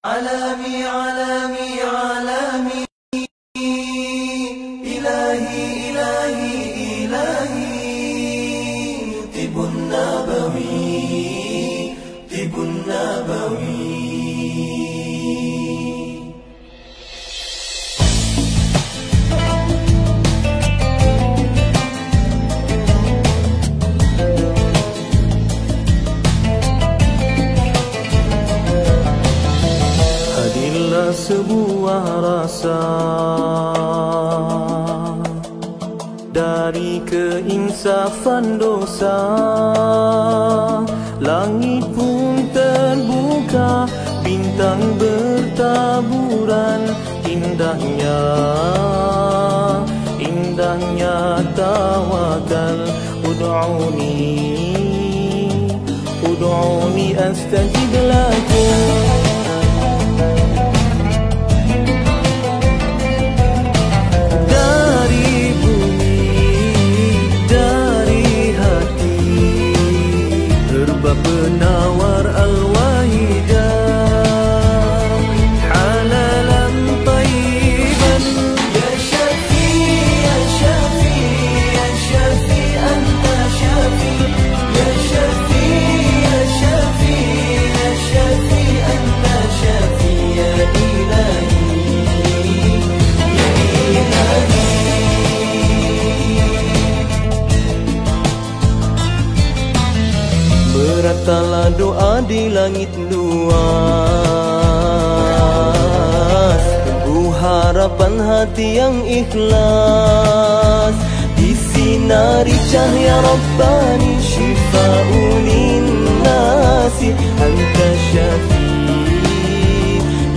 علامي علامي علامي إلهي إلهي إلهي طب النبوي طب النبوي. Sebuah rasa dari keinsafan dosa, langit pun terbuka, bintang bertaburan, indahnya, indahnya tawakal. Ud'uni astajib lakum. Penawar al-wahidah halalan tayyiban. Ya Syafi, Ya Syafi, Ya Syafi, Anta Syafi. Ya Syafi, Ya Syafi, Ya Syafi, Anta Syafi. Ya Ilahi, Ya Ilahi. Beratlah doa di langit luas, tunggu harapan hati yang ikhlas. Disinari cahaya Rabbani, syifa'un linnasi. Anta Syafi,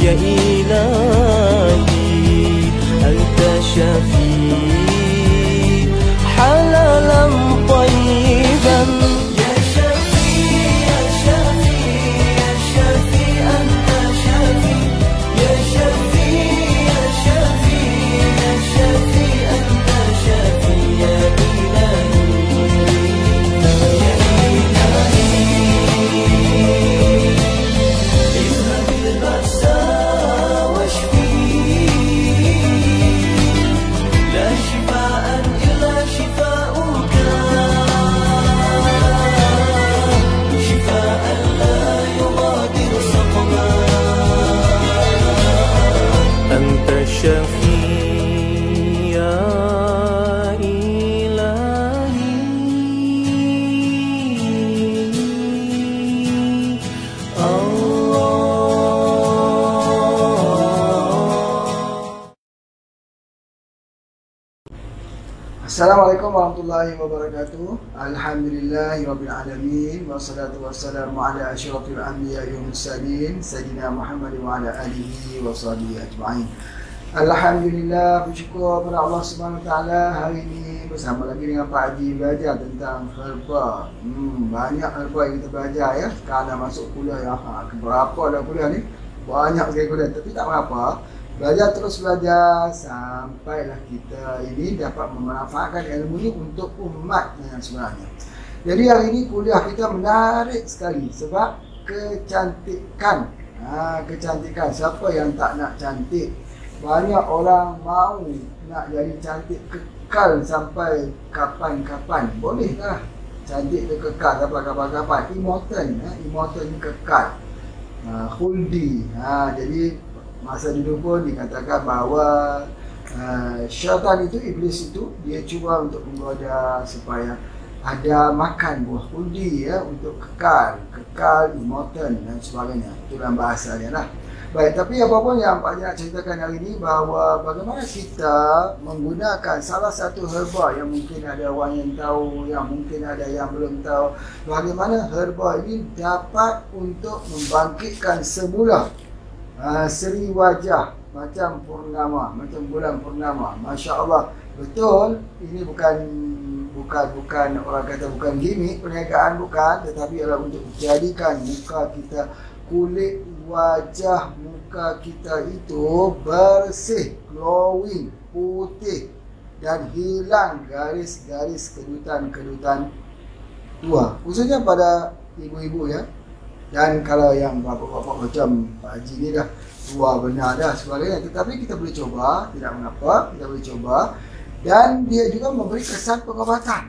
Ya Ilahi, Anta Syafi, halalan tayyiban. Assalamualaikum warahmatullahi wabarakatuh. Alhamdulillahirabbil alamin, wassalatu wassalamu ala asyrafil anbiya'i wal mursalin sayyidina Muhammad wa ala alihi wa sahbihi ajma'in. Alhamdulillah, bersyukur kepada Allah Subhanahu wa taala, hari ini bersama lagi dengan Pak Haji belajar tentang herba. Banyak herba yang kita belajar ya. Sekarang dah masuk kuliah ya. Berapa dah kuliah ni? Banyak sekali kuliah, tapi tak apa. Belajar terus belajar sampailah kita ini dapat memanfaatkan ilmu ini untuk umat yang sebenarnya. Jadi hari ini kuliah kita menarik sekali sebab kecantikan. Kecantikan, siapa yang tak nak cantik? Banyak orang mau nak jadi cantik kekal sampai kapan-kapan. Bolehkah cantik tu kekal sampai kapan-kapan? Immortal, immortal ni kekal. Khuldi. Jadi masa dulu pun dikatakan bahawa syaitan itu, iblis itu, dia cuba untuk menggoda supaya ada makan buah khuldi ya, untuk kekal, immortal dan sebagainya. Itu dalam bahasa dia lah. Baik, tapi apapun yang Pak Haji nak ceritakan hari ini, bahawa bagaimana kita menggunakan salah satu herba yang mungkin ada orang yang tahu, yang mungkin ada yang belum tahu. Bagaimana herba ini dapat untuk membangkitkan semula seri wajah macam purnama, macam bulan purnama. Masya Allah, betul. Ini bukan orang kata bukan gimmick, perniagaan bukan, tetapi adalah untuk jadikan muka kita, kulit wajah muka kita itu bersih, glowing, putih dan hilang garis-garis kedutan-kedutan tua, khususnya pada ibu-ibu ya. Dan kalau yang bapak-bapak macam Pak Haji ni dah tua benar dah sebagainya, tetapi kita boleh coba, tidak mengapa, kita boleh coba. Dan dia juga memberi kesan pengobatan.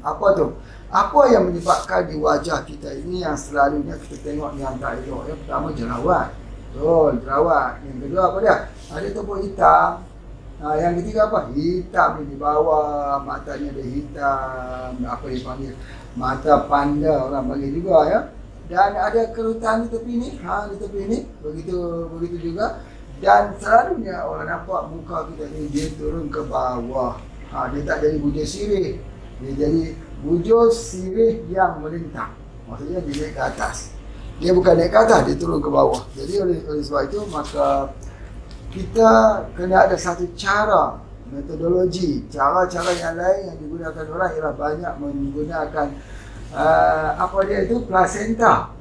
Apa tu? Apa yang menyebabkan di wajah kita ini yang selalunya kita tengok yang tak elok? Yang pertama jerawat. Betul, jerawat. Yang kedua apa dia? Ada tubuh hitam. Yang ketiga apa? Hitam di bawah, matanya ada hitam, apa dipanggil? Mata panda orang panggil juga ya. Dan ada kerutan di tepi ni, di tepi ni, begitu juga. Dan selalunya orang nampak muka kita ni dia turun ke bawah. Dia tak jadi bujur sirih, dia jadi bujur sirih yang melintang. Maksudnya dia naik ke atas. Dia bukan naik ke atas, dia turun ke bawah. Jadi oleh sebab itu maka kita kena ada satu cara, metodologi, cara-cara yang lain yang digunakan orang ialah banyak menggunakan apa dia itu? Plasenta.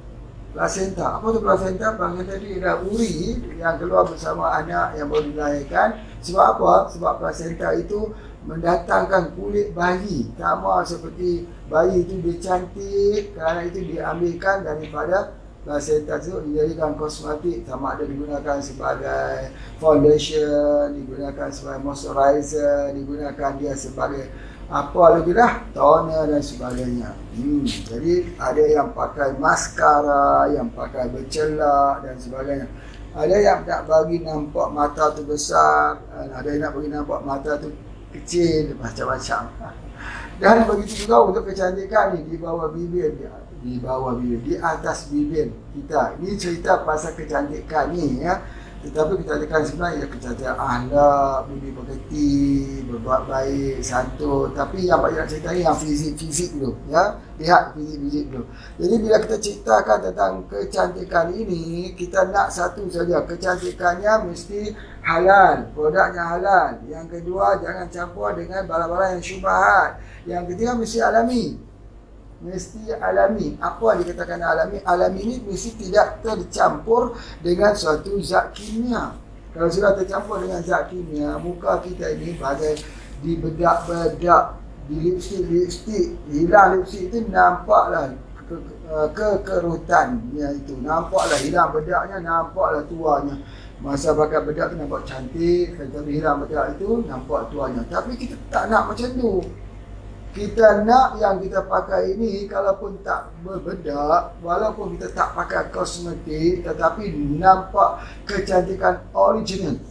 Apa tu plasenta? Plasenta itu ialah uri yang keluar bersama anak yang baru dilahirkan. Sebab apa? Sebab plasenta itu mendatangkan kulit bayi. Sama seperti bayi itu dia cantik, kerana itu diambilkan daripada plasenta itu dijadikan kosmetik. Sama ada digunakan sebagai foundation, digunakan sebagai moisturizer, digunakan dia sebagai apa lagi dah, toner dan sebagainya. Jadi ada yang pakai maskara, yang pakai bercelak dan sebagainya. Ada yang nak bagi nampak mata tu besar, ada yang nak bagi nampak mata tu kecil, macam-macam. Dan begitu juga untuk kecantikan ni di bawah bibir dia, di atas bibir kita. Ini cerita pasal kecantikan ni ya. Tetapi kecantikan sebenarnya kecantikan akhlak, budi pekerti, berbuat baik, santun. Tapi yang Pak nak cerita ni yang fizik dulu ya. Lihat fizik dulu. Jadi bila kita ceritakan tentang kecantikan ini, kita nak satu saja, kecantikannya mesti halal, produknya halal. Yang kedua, jangan campur dengan barang-barang yang syubhat. Yang ketiga, mesti alami. Mesti alami. Apa dikatakan alami? Alami ini mesti tidak tercampur dengan suatu zat kimia. Kalau sudah tercampur dengan zat kimia, muka kita ini bagai dibedak-bedak, di lipstick, hilang lipstick itu nampaklah kekerutannya itu, nampaklah hilang bedaknya, nampaklah tuanya. Masa pakai bedak tu nampak cantik, tapi hilang bedak itu nampak tuanya. Tapi kita tak nak macam tu. Kita nak yang kita pakai ini, kalaupun tak berbedak, walaupun kita tak pakai kosmetik, tetapi nampak kecantikan original.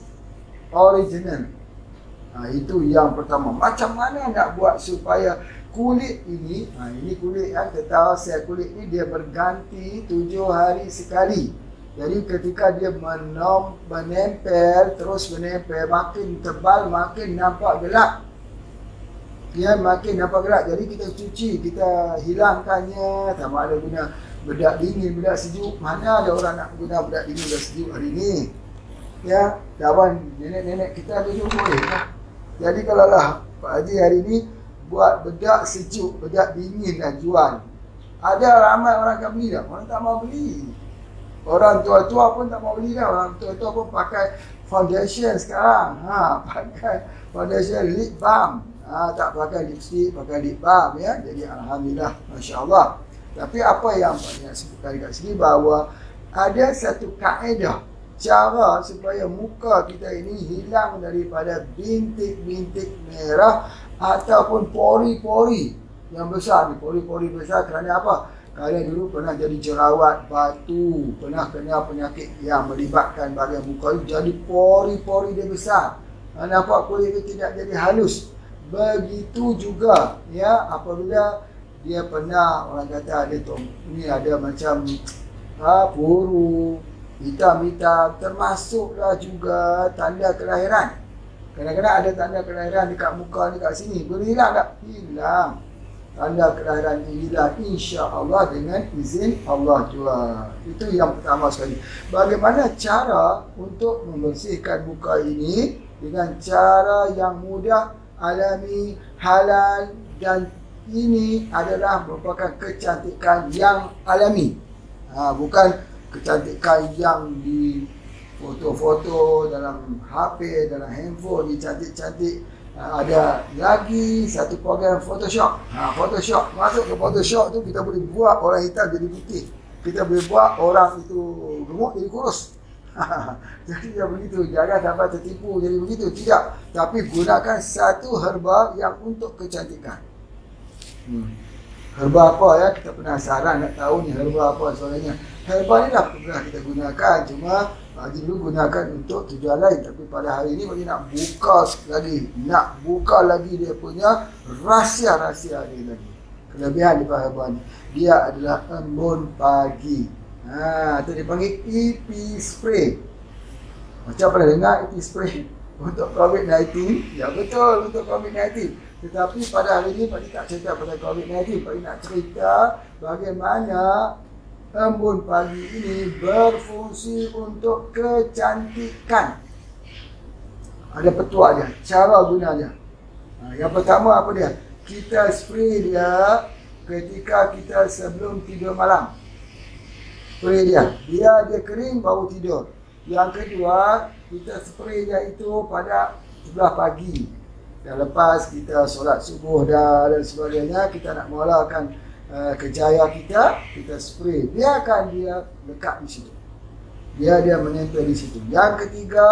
Itu yang pertama. Macam mana nak buat supaya kulit ini, ini kulit kan, kita tahu sel kulit ini dia berganti 7 hari sekali. Jadi ketika dia menempel, terus menempel, makin tebal, makin nampak gelap. Dia makin nampak gelap. Jadi kita cuci, kita hilangkannya. Sama ada guna bedak dingin, bedak sejuk. Mana ada orang nak guna bedak dingin, bedak sejuk hari ni? Ya, lawan nenek-nenek kita dulu boleh lah. Jadi kalau lah Pak Haji hari ni buat bedak sejuk, bedak dingin dan jual, ada ramai orang akan beli dah. Orang tak mau beli. Orang tua-tua pun tak mau beli dah. Orang tua-tua pun pakai foundation sekarang. Pakai foundation lip balm. Tak pakai lipstick, pakai lip balm ya. Jadi alhamdulillah, masya-Allah. Tapi apa yang banyak sebutkan kat sini bahawa ada satu kaedah cara supaya muka kita ini hilang daripada bintik-bintik merah ataupun pori-pori yang besar ni. Pori-pori besar kerana apa? Kerana dulu pernah jadi jerawat batu, pernah kena penyakit yang melibatkan bahagian muka itu, jadi pori-pori dia besar. Nampak kulit itu tidak jadi halus. Begitu juga ya apabila dia pernah, orang kata ada tu, ni ada macam puru hitam-hitam, termasuklah juga tanda kelahiran. Kadang-kadang ada tanda kelahiran dekat muka ni, kat sini. Boleh hilang tak? Hilang. Tanda kelahiran hilang, insya-Allah dengan izin Allah jua. Itu yang pertama sekali. Bagaimana cara untuk membersihkan muka ini dengan cara yang mudah, alami, halal, dan ini adalah merupakan kecantikan yang alami. Bukan kecantikan yang di foto-foto dalam HP, dalam handphone, ni cantik-cantik. Ada lagi satu program Photoshop. Photoshop, masuk ke Photoshop tu kita boleh buat orang hitam jadi putih. kita boleh buat orang itu gemuk jadi kurus. Jadi dia begitu, jangan sampai tertipu jadi begitu, tidak. Tapi gunakan satu herba yang untuk kecantikan. Herba apa ya? Kita penasaran nak tahu ni herba apa soalnya. Herba ni dah pernah kita gunakan, cuma Haji dulu gunakan untuk tujuan lain. Tapi pada hari ini Haji nak buka lagi, nak buka lagi dia punya rahsia-rahsia dia lagi. Kelebihan daripada herba ni, dia adalah embun pagi. Itu dipanggil EP spray. Macam pernah dengar EP spray untuk COVID-19? Ya betul, untuk COVID-19. Tetapi pada hari ini Pak Cik tak cerita pada COVID-19. Pak Cik nak cerita bagaimana embun pagi ini berfungsi untuk kecantikan. Ada petua dia, cara guna dia. Yang pertama apa dia? Kita spray dia ketika kita sebelum tidur malam. Spray dia, dia kering baru tidur. Yang kedua, kita spray dia itu pada sebelah pagi. Dan lepas kita solat subuh dan sebagainya, kita nak mulakan kerjaya kita spray. Biarkan dia lekat di situ. Dia menempel di situ. Yang ketiga,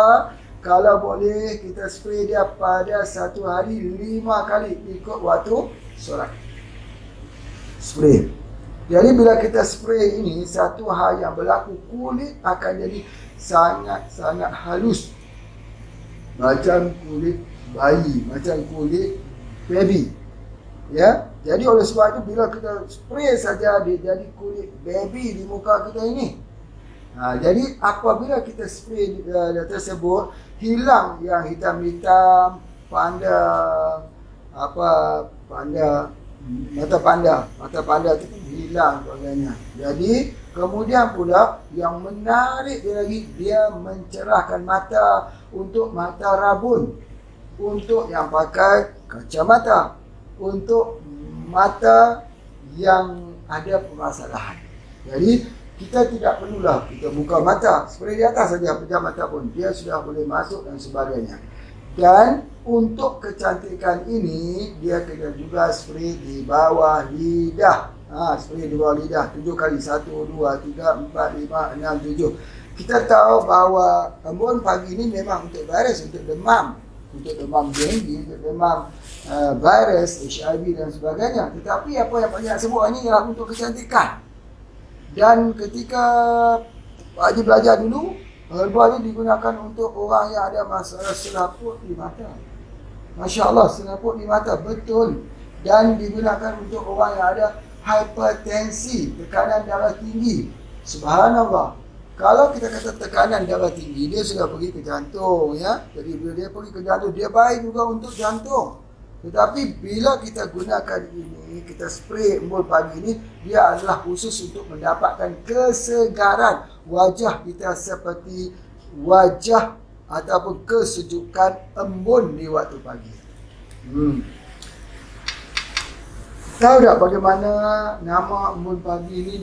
kalau boleh kita spray dia pada satu hari 5 kali ikut waktu solat. Spray. Jadi bila kita spray ini, satu hal yang berlaku, kulit akan jadi sangat-sangat halus. Macam kulit bayi, macam kulit baby. Ya. Jadi oleh sebab itu bila kita spray saja dia jadi kulit baby di muka kita ini. Jadi apabila kita spray tersebut, hilang yang hitam-hitam, mata panda itu pun hilang sebagainya. Jadi kemudian pula yang menarik dia lagi, dia mencerahkan mata untuk mata rabun, untuk yang pakai kacamata, untuk mata yang ada permasalahan. Jadi kita tidak perlulah kita buka mata, spray di atas saja pejam mata pun dia sudah boleh masuk dan sebagainya. Dan untuk kecantikan ini, dia kena juga spray di bawah lidah. Spray di bawah lidah 7 kali, 1, 2, 3, 4, 5, 6, 7. Kita tahu bahawa embun pagi ini memang untuk virus, untuk demam dengue, untuk demam virus, HIV dan sebagainya. Tetapi apa yang banyak sebut ini ialah untuk kecantikan. Dan ketika Pak Haji belajar dulu, herba ini digunakan untuk orang yang ada masalah selaput di mata. Masya Allah, selaput di mata, betul. Dan digunakan untuk orang yang ada hipertensi, tekanan darah tinggi. Subhanallah. Kalau kita kata tekanan darah tinggi, dia sudah pergi ke jantung, ya. Jadi bila dia pergi ke jantung, dia baik juga untuk jantung. Tetapi bila kita gunakan ini, kita spray embun pagi ini, dia adalah khusus untuk mendapatkan kesegaran wajah kita seperti wajah ataupun kesejukan embun di waktu pagi. Tahu tak bagaimana nama embun pagi ini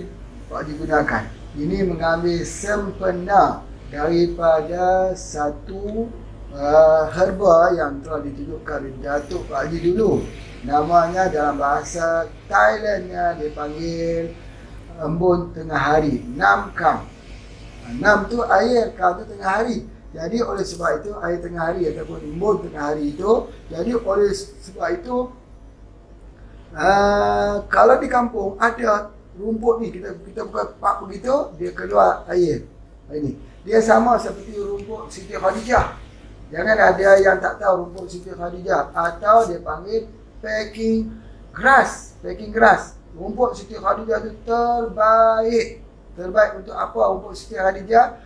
digunakan? Ini mengambil sempena daripada satu herba yang telah ditunjukkan di Datuk Pak Haji dulu. Namanya dalam bahasa Thailandnya dipanggil embun tengah hari, Nam Kam. Nam tu air, Kam tu tengah hari. Jadi oleh sebab itu air tengah hari ataupun embun tengah hari itu, jadi oleh sebab itu kalau di kampung ada rumput ni, kita buka pak begitu, dia keluar air. Ini dia sama seperti rumput Siti Khadijah. Jangan ada yang tak tahu rumput Siti Khadijah, atau dia panggil packing grass. Rumput Siti Khadijah itu terbaik. Terbaik untuk apa rumput Siti Khadijah?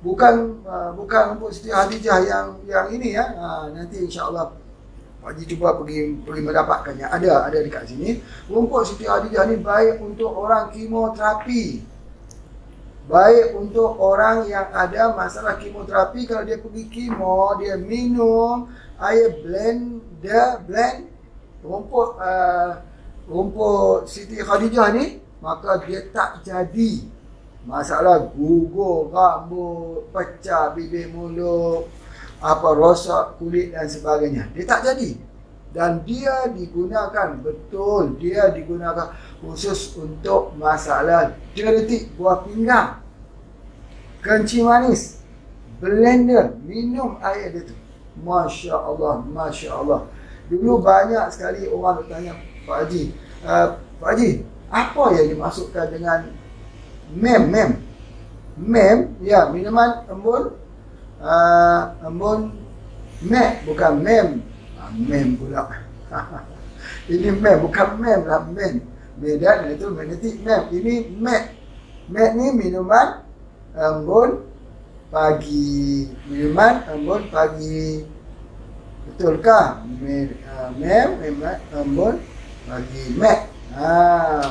Bukan rumput Siti Khadijah yang ini ya. Nanti insya-Allah Pak Haji cuba pergi mendapatkannya. Ada dekat sini. Rumput Siti Khadijah ni baik untuk orang kemoterapi. Baik untuk orang yang ada masalah kemoterapi. Kalau dia pergi kemo, dia minum air blend rumput Siti Khadijah ni, maka dia tak jadi masalah gugur rambut, pecah bibir mulut, rosak kulit dan sebagainya. Dia tak jadi. Dan dia digunakan, betul, dia digunakan khusus untuk masalah diuretik buah pinggang, kencing manis, blender, minum air dia tu. Masya Allah, Masya Allah. Dulu banyak sekali orang bertanya, Pak Haji, Pak Haji, apa yang dimasukkan dengan mem? Mem, ya, minuman embun, embun mek, bukan mem. Mem pula. Ini mem, bukan mem lah, mem. Beda, itu magnetic mem. Ini mek. Mek ni minuman embun pagi. Minuman embun pagi. Betulkah? Mem, embun pagi. Mek.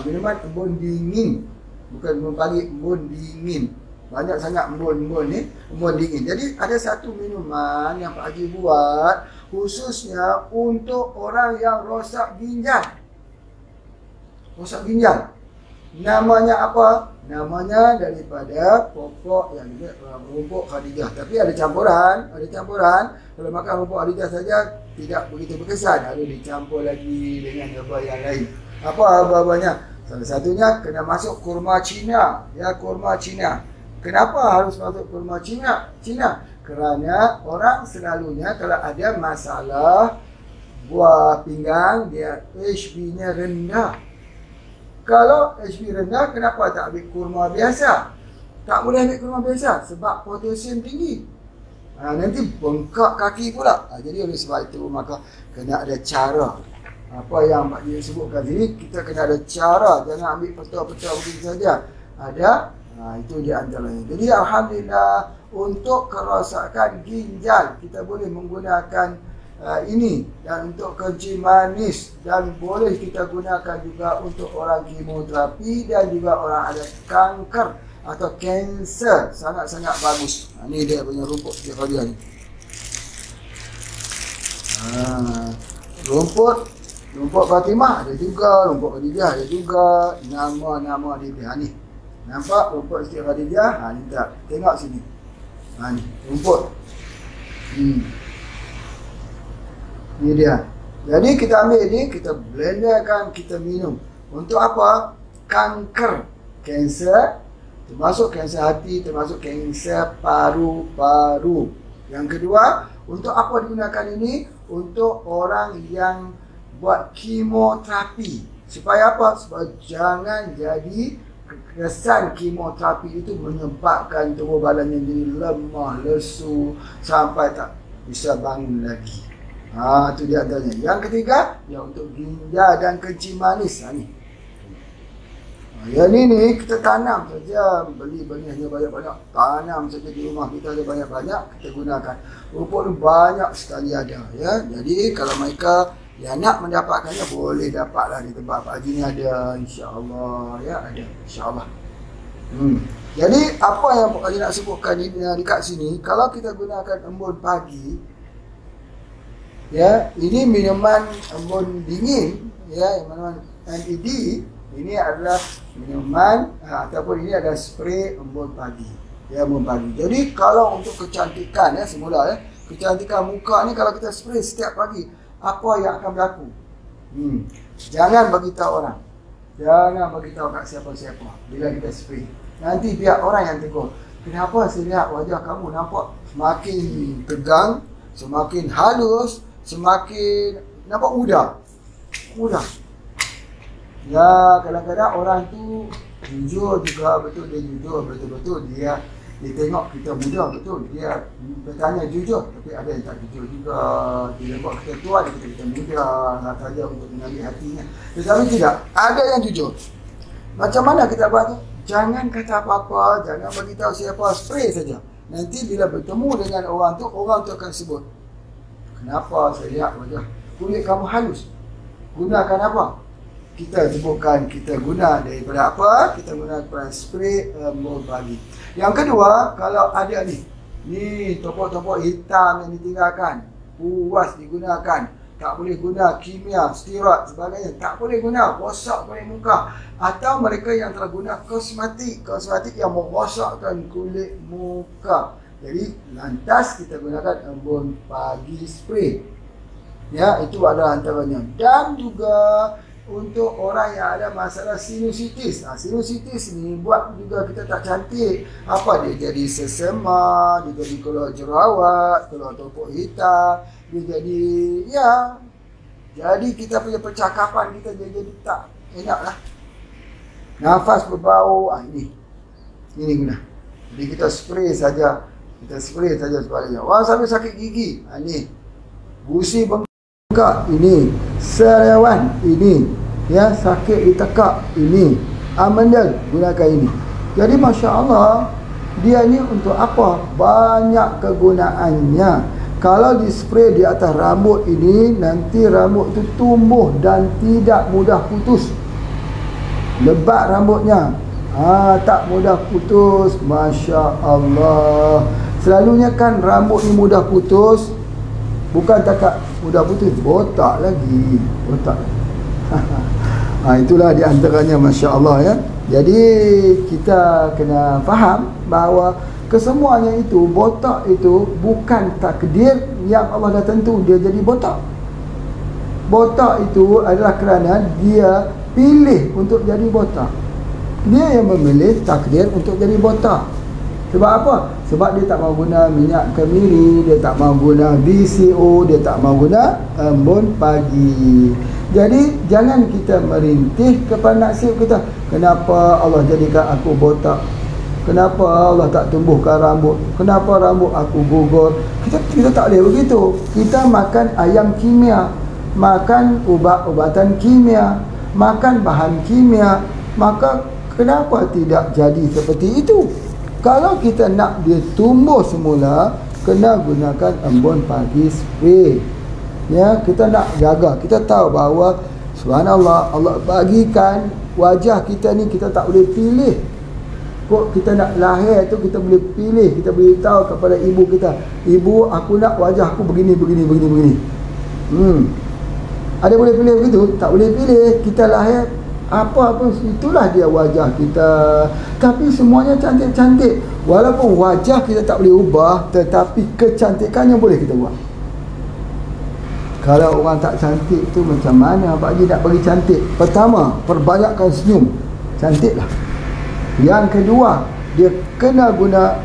Minuman embun dingin. Bukan embun pagi, embun dingin. Banyak sangat embun-embun ni, embun dingin. Jadi ada satu minuman yang Pak Haji buat khususnya untuk orang yang rosak ginjal. Rosak ginjal. Namanya apa? Namanya daripada pokok yang dia rumput Khadijah. Tapi ada campuran. Kalau makan rumput Khadijah saja tidak begitu berkesan. Harus dicampur lagi dengan herba yang lain. Apa herba-herbanya? Salah satunya kena masuk kurma Cina. Ya, kurma Cina. Kenapa harus masuk kurma Cina? Kerana orang selalunya kalau ada masalah buah pinggang, dia HB-nya rendah. Kalau HB rendah, kenapa tak ambil kurma biasa? Tak boleh ambil kurma biasa sebab potasium tinggi. Nanti bengkak kaki pula. Jadi oleh sebab itu maka kena ada cara. Apa yang Pak Haji sebutkan sini, kita kena ada cara. Jangan ambil peta-peta begitu saja. Ada. Itu di antaranya. Jadi alhamdulillah untuk kerosakan ginjal kita boleh menggunakan ini, dan untuk kencing manis, dan boleh kita gunakan juga untuk orang kemoterapi dan juga orang ada kanker atau kanser. Sangat-sangat bagus. Ini dia punya rumput dia ni. Rumput Fatimah ada juga, rumput Khadijah ada juga, nama-nama dia ni. Nampak rumput Siti Khadijah? Ni tak. Tengok sini. Ni rumput. Ni dia. Jadi kita ambil ni, kita blenderkan, kita minum. Untuk apa? Kanker, kanser, termasuk kanser hati, termasuk kanser paru-paru. Yang kedua, untuk apa digunakan ini? Untuk orang yang buat kemoterapi. Supaya apa? Supaya jangan jadi kesan kemoterapi itu menyebabkan tubuh badannya jadi lemah, lesu sampai tak bisa bangun lagi. Itu dia antaranya. Yang ketiga, yang untuk ginjal dan kencing manis. Ni. Yang ni kita tanam saja, beli benihnya banyak-banyak, tanam saja di rumah kita ada banyak-banyak, kita gunakan. Rumput ni banyak sekali ada, ya. Jadi kalau mereka yang nak mendapatkannya boleh dapatlah di tempat Pak Haji ni ada, insya-Allah, ya, ada insya-Allah. Jadi apa yang Pak Haji nak sebutkan ni dekat sini, kalau kita gunakan embun pagi, ya, ini minuman embun dingin, ya, minuman NED, ini adalah minuman ataupun ini adalah spray embun pagi, ya, embun pagi. Jadi kalau untuk kecantikan, ya, semula, ya, kecantikan muka ni kalau kita spray setiap pagi, apa yang akan berlaku? Jangan beritahu orang. Jangan beritahu kat siapa-siapa bila kita spray. Nanti biar orang yang tegur. Kenapa saya lihat wajah kamu nampak semakin tegang, semakin halus, semakin nampak muda. Ya, kadang-kadang orang tu jujur juga, betul dia jujur, betul-betul dia tengok kita muda, betul dia bertanya jujur, tapi ada yang tak jujur juga. Dia buat kita tua, dia kata kita muda saja untuk mengambil hatinya. Tetapi tidak, ada yang jujur. Macam mana kita buat tu? Jangan kata apa-apa, jangan beritahu siapa, spray saja. Nanti bila bertemu dengan orang tu akan sebut, kenapa saya lihat wajah kulit kamu halus? Gunakan apa? Kita sebutkan kita guna daripada apa? Kita gunakan spray embun pagi. Yang kedua, kalau ada ni topok-topok hitam yang ditinggalkan, puas digunakan, tak boleh guna kimia, steroid sebagainya, tak boleh guna, rosak kulit muka. Atau mereka yang telah guna kosmetik yang merosakkan kulit muka. Jadi lantas kita gunakan embun pagi spray. Ya, itu adalah antaranya. Dan juga untuk orang yang ada masalah sinusitis. Sinusitis ni buat juga kita tak cantik. Apa dia jadi sesema, dia jadi keluar jerawat, keluar topok hitam, dia jadi jadi kita punya percakapan kita jadi tak enak lah. Nafas berbau, ini guna. Jadi kita spray saja. Sebaliknya. Orang sampai sakit gigi, ini gusi bengkak, ini sariawan, ini sakit di tekak, ini amandel, gunakan ini. Jadi Masya Allah, dia ni untuk apa? Banyak kegunaannya. Kalau di spray di atas rambut ini, nanti rambut itu tumbuh dan tidak mudah putus. Lebat rambutnya, tak mudah putus. Masya Allah. Selalunya kan rambut ni mudah putus. Bukan takat mudah putus, botak lagi. Itulah di antaranya, Masya Allah ya. Jadi kita kena faham bahawa kesemuanya itu, botak itu bukan takdir yang Allah dah tentu dia jadi botak. Botak itu adalah kerana dia pilih untuk jadi botak. Dia yang memilih takdir untuk jadi botak. Sebab apa? Sebab dia tak mahu guna minyak kemiri, dia tak mahu guna VCO, dia tak mahu guna embun pagi. Jadi jangan kita merintih kepada nasib kita. Kenapa Allah jadikan aku botak? Kenapa Allah tak tumbuhkan rambut? Kenapa rambut aku gugur? Kita tak boleh begitu. Kita makan ayam kimia, makan ubat-ubatan kimia, makan bahan kimia. Maka kenapa tidak jadi seperti itu? Kalau kita nak dia tumbuh semula, kena gunakan embun pagi spray. Ya, kita nak jaga. Kita tahu bahawa subhanallah, Allah bagikan wajah kita ni, kita tak boleh pilih. Kok kita nak lahir tu kita boleh pilih, kita boleh tahu kepada ibu kita, ibu aku nak wajah aku begini. Ada boleh pilih begitu? Tak boleh pilih. Kita lahir apa pun, itulah dia wajah kita. Tapi semuanya cantik-cantik. Walaupun wajah kita tak boleh ubah, tetapi kecantikannya boleh kita buat. Kalau orang tak cantik tu macam mana Pak Haji nak bagi cantik? Pertama, perbanyakkan senyum, cantiklah. Yang kedua, dia kena guna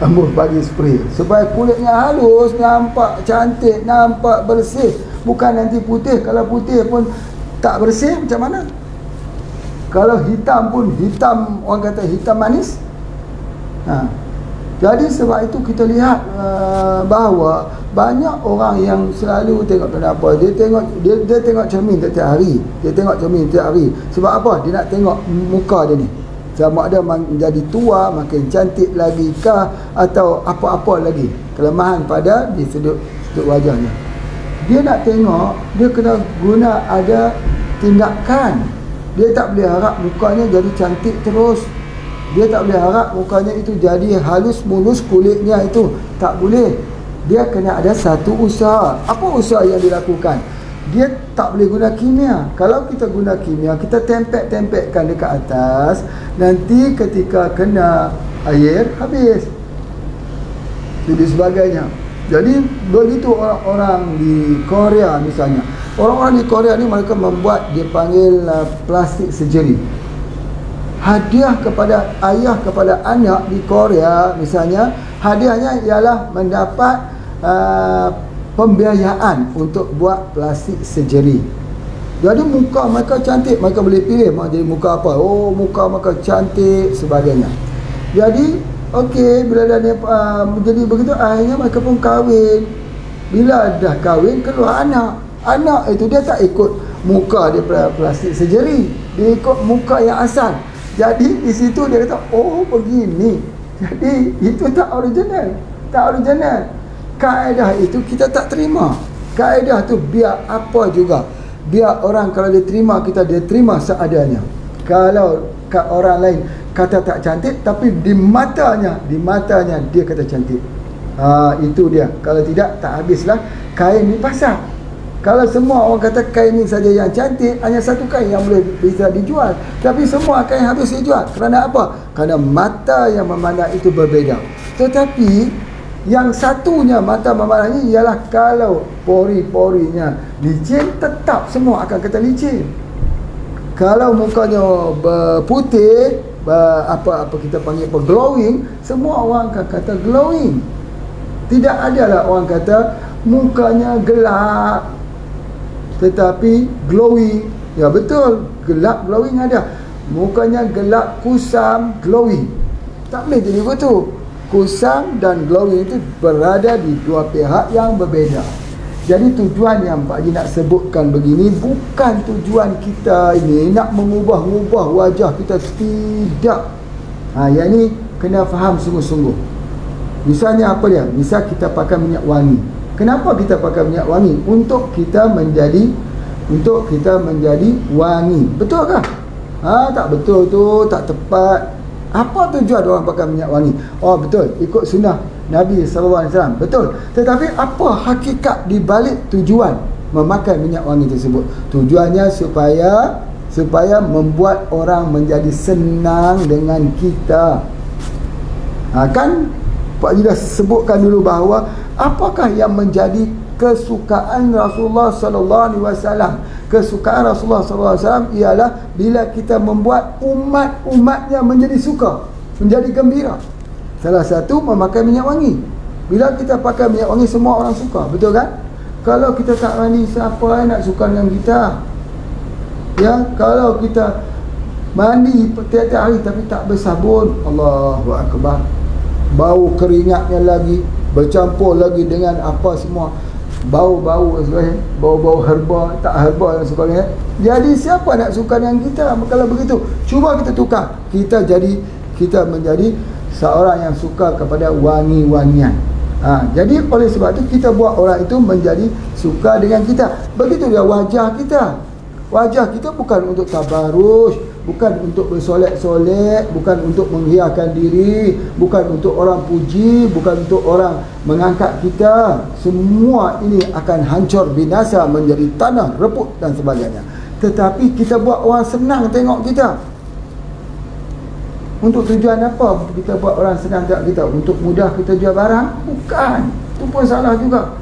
embun pagi spray supaya kulitnya halus, nampak cantik, nampak bersih. Bukan nanti putih. Kalau putih pun tak bersih, macam mana? Kalau hitam pun hitam, orang kata hitam manis. Jadi sebab itu kita lihat bahawa banyak orang yang selalu tengok kenapa dia tengok cermin setiap hari. Sebab apa? Dia nak tengok muka dia ni, sama ada menjadi tua, makin cantik lagi kah, atau apa-apa lagi kelemahan pada di sudut wajahnya. Dia nak tengok, dia kena guna ada tindakan. Dia tak boleh harap mukanya jadi cantik terus. Dia tak boleh harap mukanya itu jadi halus mulus, kulitnya itu tak boleh. Dia kena ada satu usaha. Apa usaha yang dilakukan? Dia tak boleh guna kimia. Kalau kita guna kimia, kita tempek-tempekkan dekat atas, nanti ketika kena air, habis. Jadi sebagainya. Jadi begitu orang-orang di Korea misalnya. Orang-orang di Korea ni mereka membuat, dia panggil plastik surgery. Hadiah kepada ayah kepada anak di Korea misalnya, hadiahnya ialah mendapat pembiayaan untuk buat plastik surgery. Jadi muka mereka cantik, mereka boleh pilih mau jadi muka apa. Oh, muka mereka cantik sebagainya. Jadi okey, bila dah menjadi begitu, akhirnya mereka pun kahwin. Bila dah kahwin, keluar anak. Anak itu dia tak ikut muka dia plastik surgery, dia ikut muka yang asal. Jadi di situ dia kata, oh begini. Jadi itu tak original. Kaedah itu kita tak terima. Kaedah tu biar apa juga, biar orang kalau dia terima kita, dia terima seadanya. Kalau orang lain kata tak cantik, tapi di matanya dia kata cantik. Itu dia. Kalau tidak, tak habislah kain di pasar. Kalau semua orang kata kain ni saja yang cantik, hanya satu kain yang boleh bisa dijual. Tapi semua kain habis dijual. Kerana apa? Kerana mata yang memandang itu berbeza. Tetapi yang satunya mata memandangnya ialah kalau pori-porinya licin, tetap semua akan kata licin. Kalau mukanya berputih, apa kita panggil glowing, semua orang akan kata glowing. Tidak adalah orang kata mukanya gelap tetapi glowing. Ya betul, gelap glowing ada. Mukanya gelap kusam glowing. Tak boleh jadi begitu. Kusam dan glowing itu berada di dua pihak yang berbeza. Jadi tujuan yang Pak Haji nak sebutkan begini bukan tujuan kita ini nak mengubah-ubah wajah kita, tidak. Yang ni kena faham sungguh-sungguh. Misalnya apa dia? Misal kita pakai minyak wangi. Kenapa kita pakai minyak wangi? Untuk kita menjadi wangi. Betul kah? Tak betul tu, tak tepat. Apa tujuan orang pakai minyak wangi? Oh betul, ikut sunnah Nabi SAW. Betul. Tetapi apa hakikat di balik tujuan memakai minyak wangi tersebut? Tujuannya supaya membuat orang menjadi senang dengan kita. Kan Pak Haji dah sebutkan dulu bahawa apakah yang menjadi kesukaan Rasulullah sallallahu alaihi wasallam. Kesukaan Rasulullah sallallahu alaihi wasallam ialah bila kita membuat umat-umatnya menjadi suka, menjadi gembira. Salah satu memakai minyak wangi. Bila kita pakai minyak wangi semua orang suka, betul kan? Kalau kita tak mandi, siapa yang nak suka dengan kita? Ya, kalau kita mandi tiap-tiap hari tapi tak bersabun, Allahu akbar. Bau keringatnya lagi bercampur lagi dengan apa semua, bau-bau sebagainya, bau-bau herba, tak herba dan sebagainya. Jadi siapa nak suka dengan kita? Kalau begitu, cuba kita tukar. Kita menjadi seorang yang suka kepada wangi-wangian. Jadi oleh sebab itu kita buat orang itu menjadi suka dengan kita. Begitu dia wajah kita. Wajah kita bukan untuk tabarruj, bukan untuk bersolek-solek, bukan untuk menghiaskan diri, bukan untuk orang puji, bukan untuk orang mengangkat kita. Semua ini akan hancur binasa menjadi tanah reput dan sebagainya. Tetapi kita buat orang senang tengok kita. Untuk tujuan apa kita buat orang senang tengok kita? Untuk mudah kita jual barang? Bukan. Itu pun salah juga.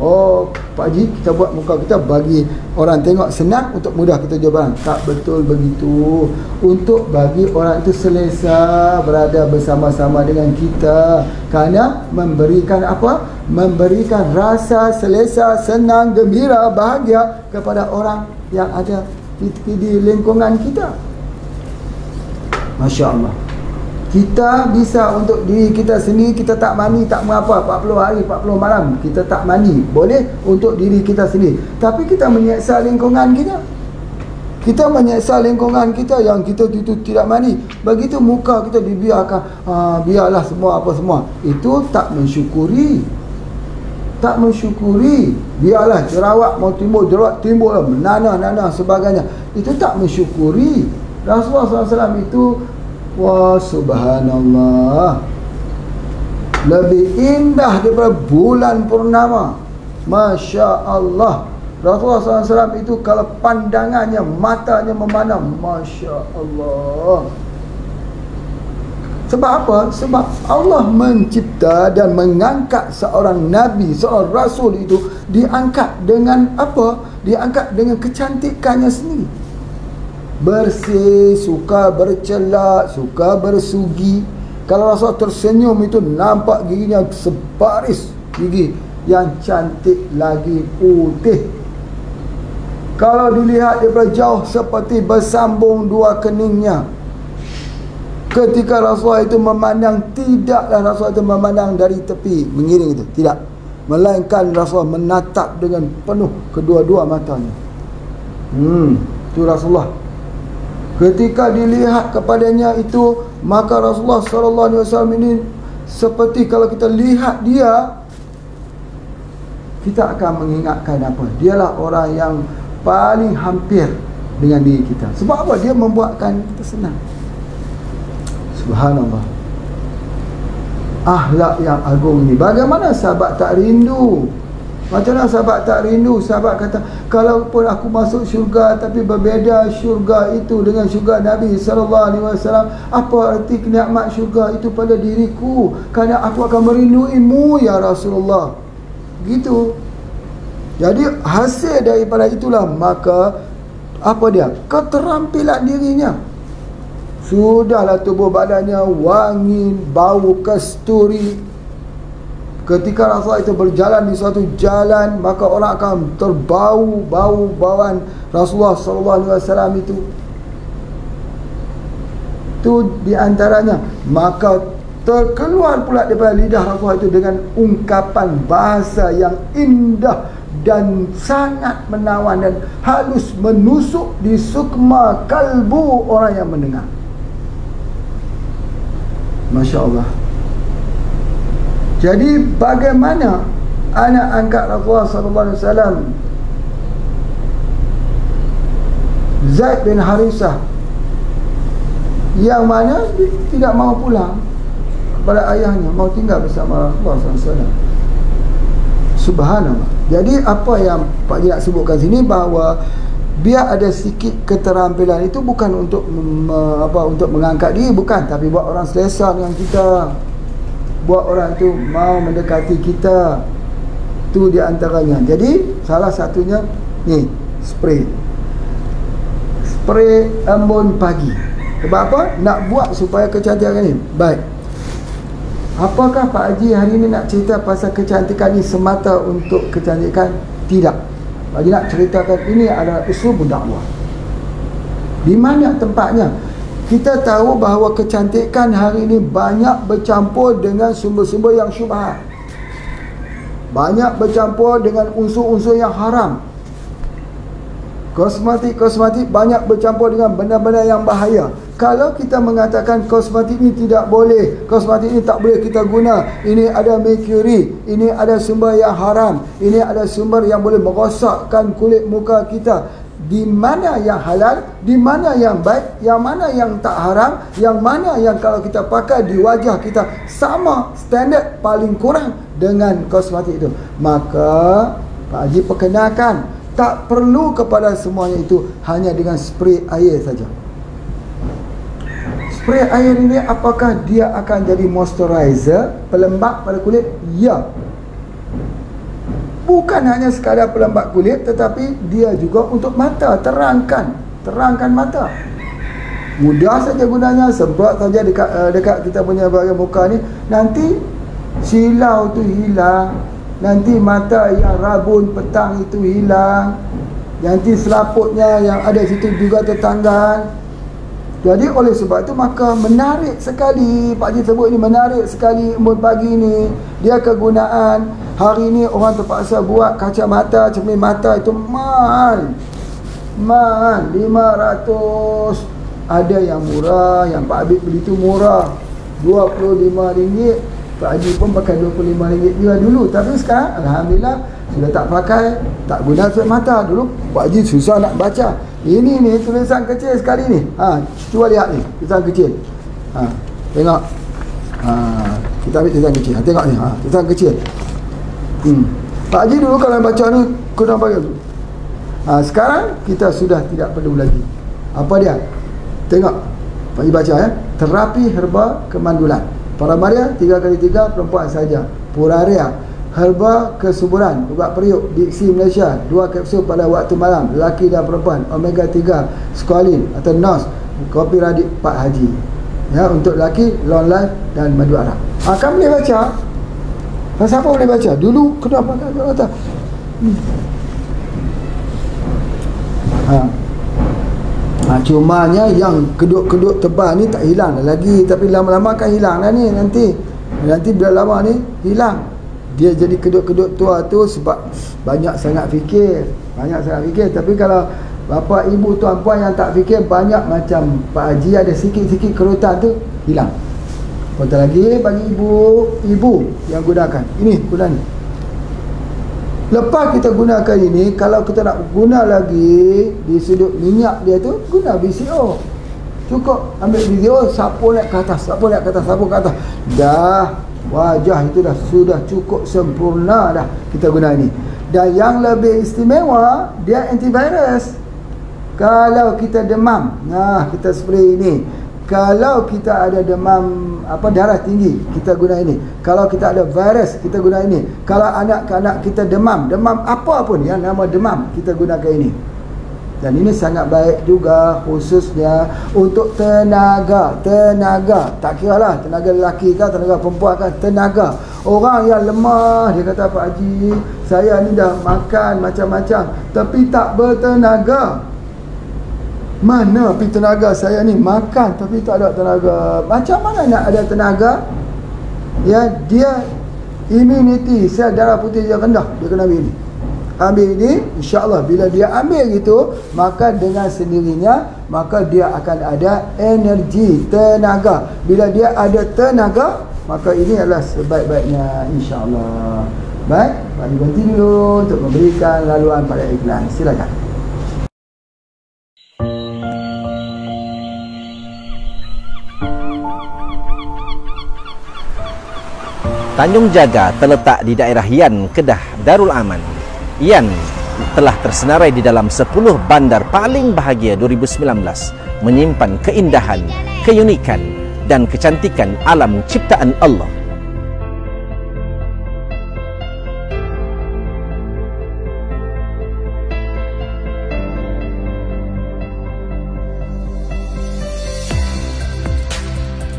Oh, Pak Haji, kita buat muka kita bagi orang tengok senang untuk mudah kita jual barang. Tak betul begitu. Untuk bagi orang itu selesa berada bersama-sama dengan kita. Kerana memberikan apa? Memberikan rasa selesa, senang, gembira, bahagia kepada orang yang ada di lingkungan kita. Masya Allah. Kita bisa untuk diri kita sendiri, kita tak mandi, tak mengapa, 40 hari, 40 malam kita tak mandi, boleh untuk diri kita sendiri. Tapi kita menyeksa lingkungan kita. Kita menyeksa lingkungan kita yang kita itu tidak mandi. Begitu muka kita dibiarkan, biarlah semua apa semua. Itu tak mensyukuri. Tak mensyukuri. Biarlah jerawat mau timbul, jerawat timbul, nanah sebagainya. Itu tak mensyukuri. Rasulullah SAW itu, wah subhanallah, lebih indah daripada bulan purnama. Masya Allah. Rasulullah SAW itu kalau pandangannya, matanya memandang, Masya Allah. Sebab apa? Sebab Allah mencipta dan mengangkat seorang Nabi, seorang Rasul itu diangkat dengan apa? Diangkat dengan kecantikannya sendiri. Bersih, suka bercelak, suka bersugi. Kalau Rasul tersenyum itu nampak giginya sebaris gigi yang cantik lagi putih. Kalau dilihat daripada jauh seperti bersambung dua keningnya. Ketika Rasulullah itu memandang, tidaklah Rasulullah itu memandang dari tepi mengiring itu, tidak. Melainkan Rasulullah menatap dengan penuh kedua-dua matanya. Itu Rasulullah. Ketika dilihat kepadanya itu, maka Rasulullah SAW ini seperti kalau kita lihat dia, kita akan mengingatkan apa? Dialah orang yang paling hampir dengan diri kita. Sebab apa? Dia membuatkan kita senang. Subhanallah. Akhlak yang agung ini. Bagaimana sahabat tak rindu? Macam mana sahabat tak rindu? Sahabat kata, kalaupun aku masuk syurga, tapi berbeza syurga itu dengan syurga Nabi SAW, apa arti kenikmat syurga itu pada diriku? Kerana aku akan merinduimu ya Rasulullah. Gitu. Jadi hasil daripada itulah maka Apa dia? Keterampilan dirinya. Sudahlah tubuh badannya wangi, bau kasturi. Ketika Rasulullah itu berjalan di suatu jalan, maka orang akan terbau bau-bauan Rasulullah SAW itu. Itu di antaranya. Maka terkeluar pula daripada lidah Rasulullah itu dengan ungkapan bahasa yang indah dan sangat menawan dan halus, menusuk di sukma kalbu orang yang mendengar. Masya Allah. Jadi bagaimana anak angkat Rasulullah SAW, Zaid bin Harisah, yang mana tidak mau pulang pada ayahnya, mau tinggal bersama Rasulullah SAW. Subhanallah. Jadi apa yang Pak Haji nak sebutkan sini, bahawa biar ada sikit keterampilan itu bukan untuk untuk mengangkat diri, bukan, tapi buat orang selesa dengan kita, buat orang tu mau mendekati kita. Tu di antaranya. Jadi salah satunya ni, spray embun pagi. Sebab apa? Nak buat supaya kecantikan ni baik. Apakah Pak Haji hari ini nak cerita pasal kecantikan ni semata untuk kecantikan? Tidak. Pak Haji nak ceritakan ini adalah usul dakwah. Di mana tempatnya? Kita tahu bahawa kecantikan hari ini banyak bercampur dengan sumber-sumber yang syubhat. Banyak bercampur dengan unsur-unsur yang haram. Kosmetik banyak bercampur dengan benda-benda yang bahaya. Kalau kita mengatakan kosmetik ini tidak boleh, kosmetik ini tak boleh kita guna, ini ada merkuri, ini ada sumber yang haram, ini ada sumber yang boleh merosakkan kulit muka kita. Di mana yang halal, di mana yang baik, yang mana yang tak haram, yang mana yang kalau kita pakai di wajah kita sama standard paling kurang dengan kosmetik itu, maka Pak Haji perkenalkan, tak perlu kepada semuanya itu, hanya dengan spray air saja. Spray air ini apakah dia akan jadi moisturizer, pelembap pada kulit? Ya. Bukan hanya sekadar pelembap kulit, tetapi dia juga untuk mata, terangkan mata. Mudah saja gunanya, semprot saja dekat kita punya bahagian muka ni, nanti silau tu hilang, nanti mata yang rabun petang itu hilang, nanti selaputnya yang ada situ juga tertanggal. Jadi oleh sebab itu maka menarik sekali, Pak Haji sebut ini menarik sekali embun pagi ni. Dia kegunaan hari ni orang terpaksa buat kacamata, cermin mata itu mahal 500. Ada yang murah, yang Pak Habib beli tu murah RM25. Pak Haji pun pakai RM25 juga dulu. Tapi sekarang Alhamdulillah sudah tak pakai, tak guna cermin mata. Dulu Pak Haji susah nak baca. Ini ni tulisan kecil sekali ni. Cuba lihat ni, tulisan kecil. Tengok. Kita ambil tulisan kecil. Tengok ni, tulisan kecil. Pak Haji dulu kalau baca ni kurang bagus. Sekarang kita sudah tidak perlu lagi. Apa dia? Tengok. Pak Haji baca ya. Terapi herba kemandulan. Paramaria 3x3 perempuan saja. Puraria herba kesuburan, ubat periuk, Diksi Malaysia 2 kapsul pada waktu malam, lelaki dan perempuan. Omega 3 squalene atau NOS, kopi radik Pak Haji ya, untuk lelaki long life dan madu Arab. Kan boleh baca. Siapa boleh baca? Dulu kenapa tak kata? Cumanya yang kedut-kedut tebal ni tak hilang lagi, tapi lama-lama akan hilang lah ni nanti bila lama ni hilang. Dia jadi kedut-kedut tua tu sebab banyak sangat fikir. Tapi kalau bapa, ibu, tuan, puan yang tak fikir, banyak macam Pak Haji ada sikit-sikit kerutan tu hilang. Kontak lagi bagi ibu yang gunakan. Ini guna ni. Lepas kita gunakan ini, kalau kita nak guna lagi di sudut minyak dia tu, guna BCO. Cukup ambil BCO, sapu naik ke atas, sapu ke atas. Dah wajah itu sudah cukup sempurna dah kita guna ini. Dan yang lebih istimewa, dia antivirus. Kalau kita demam, kita spray ini. Kalau kita ada demam darah tinggi, kita guna ini. Kalau kita ada virus, kita guna ini. Kalau anak-anak kita demam apa pun yang nama demam, kita gunakan ini. Dan ini sangat baik juga khususnya untuk tenaga. Tak kira lah tenaga lelaki kah, tenaga perempuan kah, tenaga. Orang yang lemah, dia kata, Pak Haji, saya ni dah makan macam-macam tapi tak bertenaga. Mana pergi tenaga saya ni, makan tapi tak ada tenaga. Macam mana nak ada tenaga? Ya, dia immunity, sel darah putih dia rendah, dia kena ambil ni. Ambil ini, insya-Allah bila dia ambil gitu, maka dengan sendirinya maka dia akan ada energi, tenaga. Bila dia ada tenaga, maka ini adalah sebaik-baiknya, insya-Allah. Baik, Pak Haji berhenti dulu untuk memberikan laluan pada iklan. Silakan. Tanjung Jaga terletak di daerah Yan, Kedah, Darul Aman. Yan telah tersenarai di dalam 10 bandar paling bahagia 2019, menyimpan keindahan, keunikan dan kecantikan alam ciptaan Allah.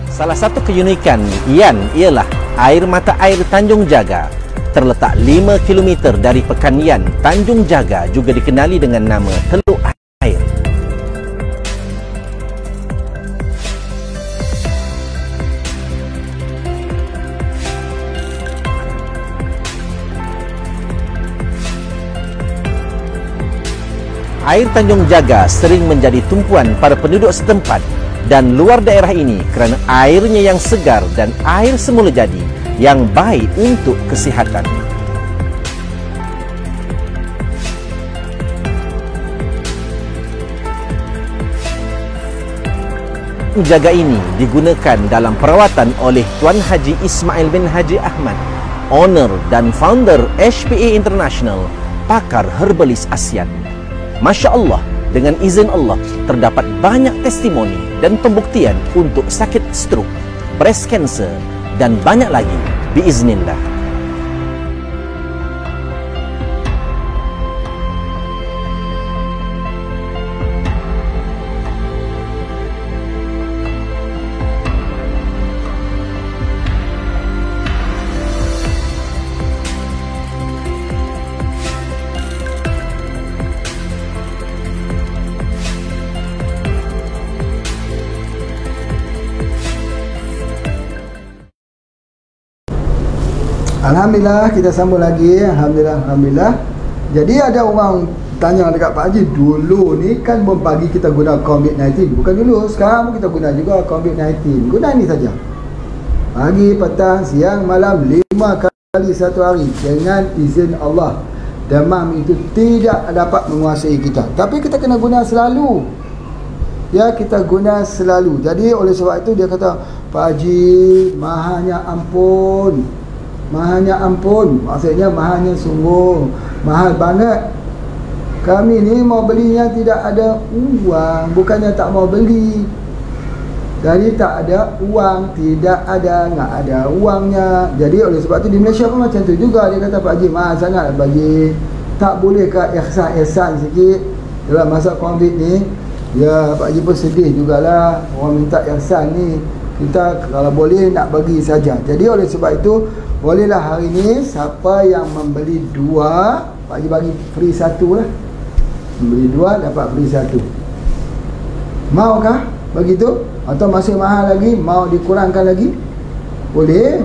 Salah satu keunikan Yan ialah air mata air Tanjung Jaga. Terletak 5 km dari Pekan Yan, Tanjung Jaga juga dikenali dengan nama Teluk Air. Air Tanjung Jaga sering menjadi tumpuan para penduduk setempat dan luar daerah ini kerana airnya yang segar dan air semula jadi yang baik untuk kesihatan. Jaga ini digunakan dalam perawatan oleh Tuan Haji Ismail bin Haji Ahmad, owner dan founder HPA International, pakar herbalis ASEAN. Masya Allah, dengan izin Allah, terdapat banyak testimoni dan pembuktian untuk sakit stroke, breast cancer, dan banyak lagi, biiznillah. Alhamdulillah, kita sambung lagi. Alhamdulillah. Jadi ada orang tanya dekat Pak Haji, dulu ni kan pagi kita guna COVID-19. Bukan dulu, sekarang pun kita guna juga COVID-19. Guna ni saja. Pagi, petang, siang, malam, 5 kali satu hari dengan izin Allah. Demam itu tidak dapat menguasai kita. Tapi kita kena guna selalu. Ya, kita guna selalu. Jadi oleh sebab itu dia kata, Pak Haji, mahanya ampun. Mahalnya ampun, maksudnya mahalnya sungguh, mahal banget. Kami ni mau belinya tidak ada uang, bukannya tak mau beli. Jadi tak ada uang, tidak ada uangnya. Jadi oleh sebab itu di Malaysia pun macam tu juga. Dia kata, Pak Haji, mahal sangat bagi. Tak bolehkah ihsan sikit dalam masa COVID ni? Ya, Pak Haji pun sedih jugalah. Orang minta ihsan ni, kita kalau boleh nak bagi saja. Jadi oleh sebab itu, bolehlah hari ni siapa yang membeli 2, Pak Haji bagi free 1 lah. Membeli 2 dapat free 1. Maukah begitu? Atau masih mahal lagi, mau dikurangkan lagi? Boleh.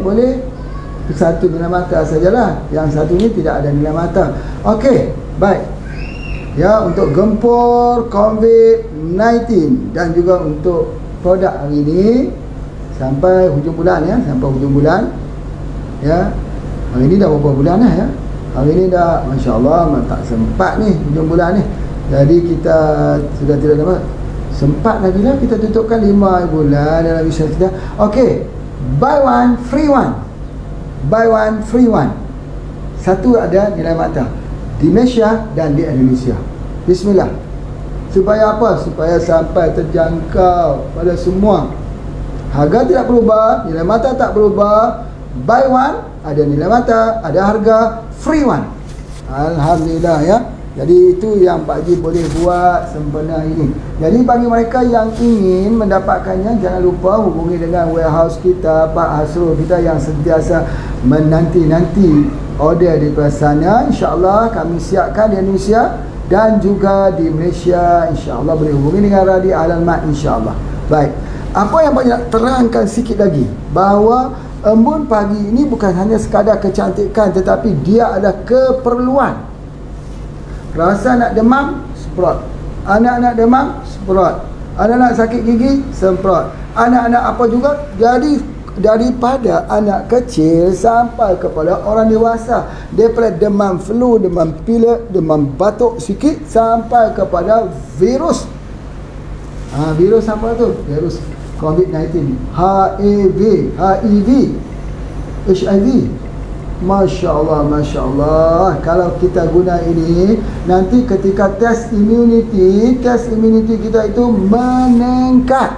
Satu nilai mata sajalah. Yang satu ni tidak ada nilai mata. Okey, baik. Ya, untuk gempur COVID-19 dan juga untuk produk hari ini sampai hujung bulan ya, sampai hujung bulan. Ya, hari ni dah berapa bulan dah ya? Hari ni dah, Masya Allah, tak sempat ni hujung bulan ni. Jadi kita sudah tidak dapat. Sempat lagi lah kita tutupkan 5 bulan dalam bisnes kita. Okey, buy one free one. Buy one free one. Satu ada nilai mata di Malaysia dan di Indonesia. Bismillah. Supaya apa? Supaya sampai terjangkau pada semua. Harga tidak berubah, nilai mata tak berubah. Buy one, ada nilai mata, ada harga, free one. Alhamdulillah ya. Jadi itu yang Pak Haji boleh buat sempena ini. Jadi bagi mereka yang ingin mendapatkannya, jangan lupa hubungi dengan warehouse kita, Pak Hasrul kita yang sentiasa menanti-nanti order di sana. InsyaAllah kami siapkan di Indonesia dan juga di Malaysia. InsyaAllah boleh hubungi dengan Radio Ahlul Mat, insyaAllah. Baik, apa yang banyak terangkan sikit lagi, bahawa embun pagi ini bukan hanya sekadar kecantikan, tetapi dia adalah keperluan. Rasa nak demam, semprot. Anak-anak demam, semprot. Anak-anak sakit gigi, semprot. Anak-anak apa juga. Jadi daripada anak kecil sampai kepada orang dewasa, daripada demam flu, demam pilek, demam batuk sikit, sampai kepada virus. Virus apa tu? Virus COVID-19, HIV, HIV. Masya Allah, Masya Allah. Kalau kita guna ini, nanti ketika test immunity kita itu meningkat.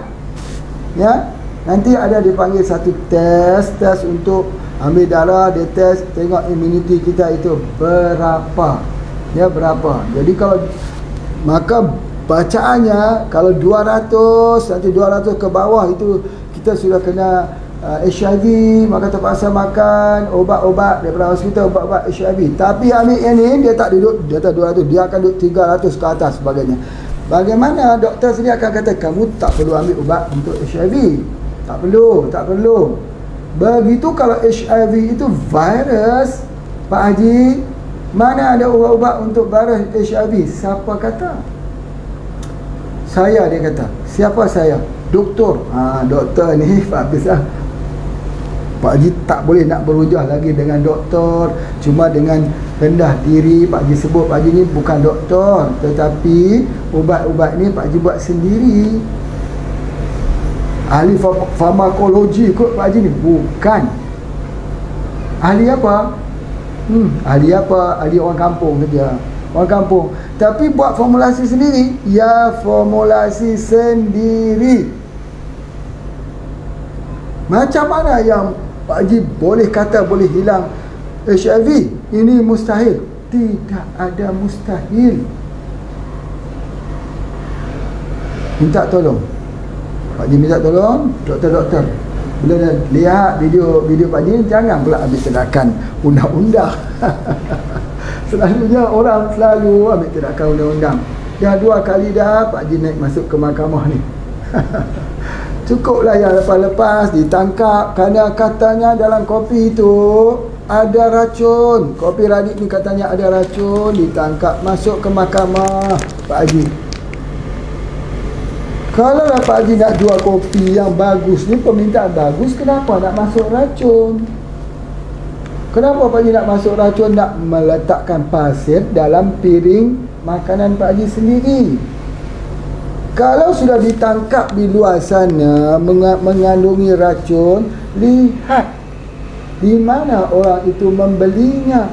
Ya, nanti ada dipanggil satu tes untuk ambil darah, dia test, tengok immunity kita itu berapa. Ya, berapa. Jadi kalau, maka bacaannya kalau 200, nanti 200 ke bawah itu kita sudah kena HIV, maka terpaksa makan obat-obat daripada hospital, obat-obat HIV. Tapi ambil yang ni, dia tak duduk di atas 200, dia akan duduk 300 ke atas sebagainya. Bagaimana doktor sendiri akan kata, kamu tak perlu ambil ubat untuk HIV. Tak perlu. Begitu kalau HIV itu virus, Pak Haji, mana ada ubat-ubat untuk virus HIV? Siapa kata? Saya, dia kata. Siapa saya? Doktor. Doktor ni habislah. Pak Haji tak boleh nak berhujah lagi dengan doktor. Cuma dengan rendah diri Pak Haji sebut Pak Haji ni bukan doktor, tetapi ubat-ubat ni Pak Haji buat sendiri. Ahli farmakologi kot Pak Haji ni? Bukan. Ahli apa? Ahli apa? Ahli orang kampung saja. Orang kampung. Tapi buat formulasi sendiri. Ya, formulasi sendiri. Macam mana yang Pak Haji boleh kata boleh hilang HIV? Ini mustahil. Tidak ada mustahil. Minta tolong. Pak Haji minta tolong doktor-doktor. Bila dah lihat video Pak Haji, jangan pula ambil tindakan undang-undang. Selalunya orang selalu ambil tindakan undang-undang. Dah 2 kali dah Pak Haji naik masuk ke mahkamah ni. Cukuplah yang lepas-lepas ditangkap kerana katanya dalam kopi itu ada racun. Kopi Radit ni katanya ada racun, ditangkap masuk ke mahkamah Pak Haji. Kalau Pak Haji nak jual kopi yang bagus ni, permintaan bagus, kenapa nak masuk racun? Kenapa Pak Haji nak masuk racun, nak meletakkan pasir dalam piring makanan Pak Haji sendiri? Kalau sudah ditangkap di luar sana mengandungi racun, lihat di mana orang itu membelinya.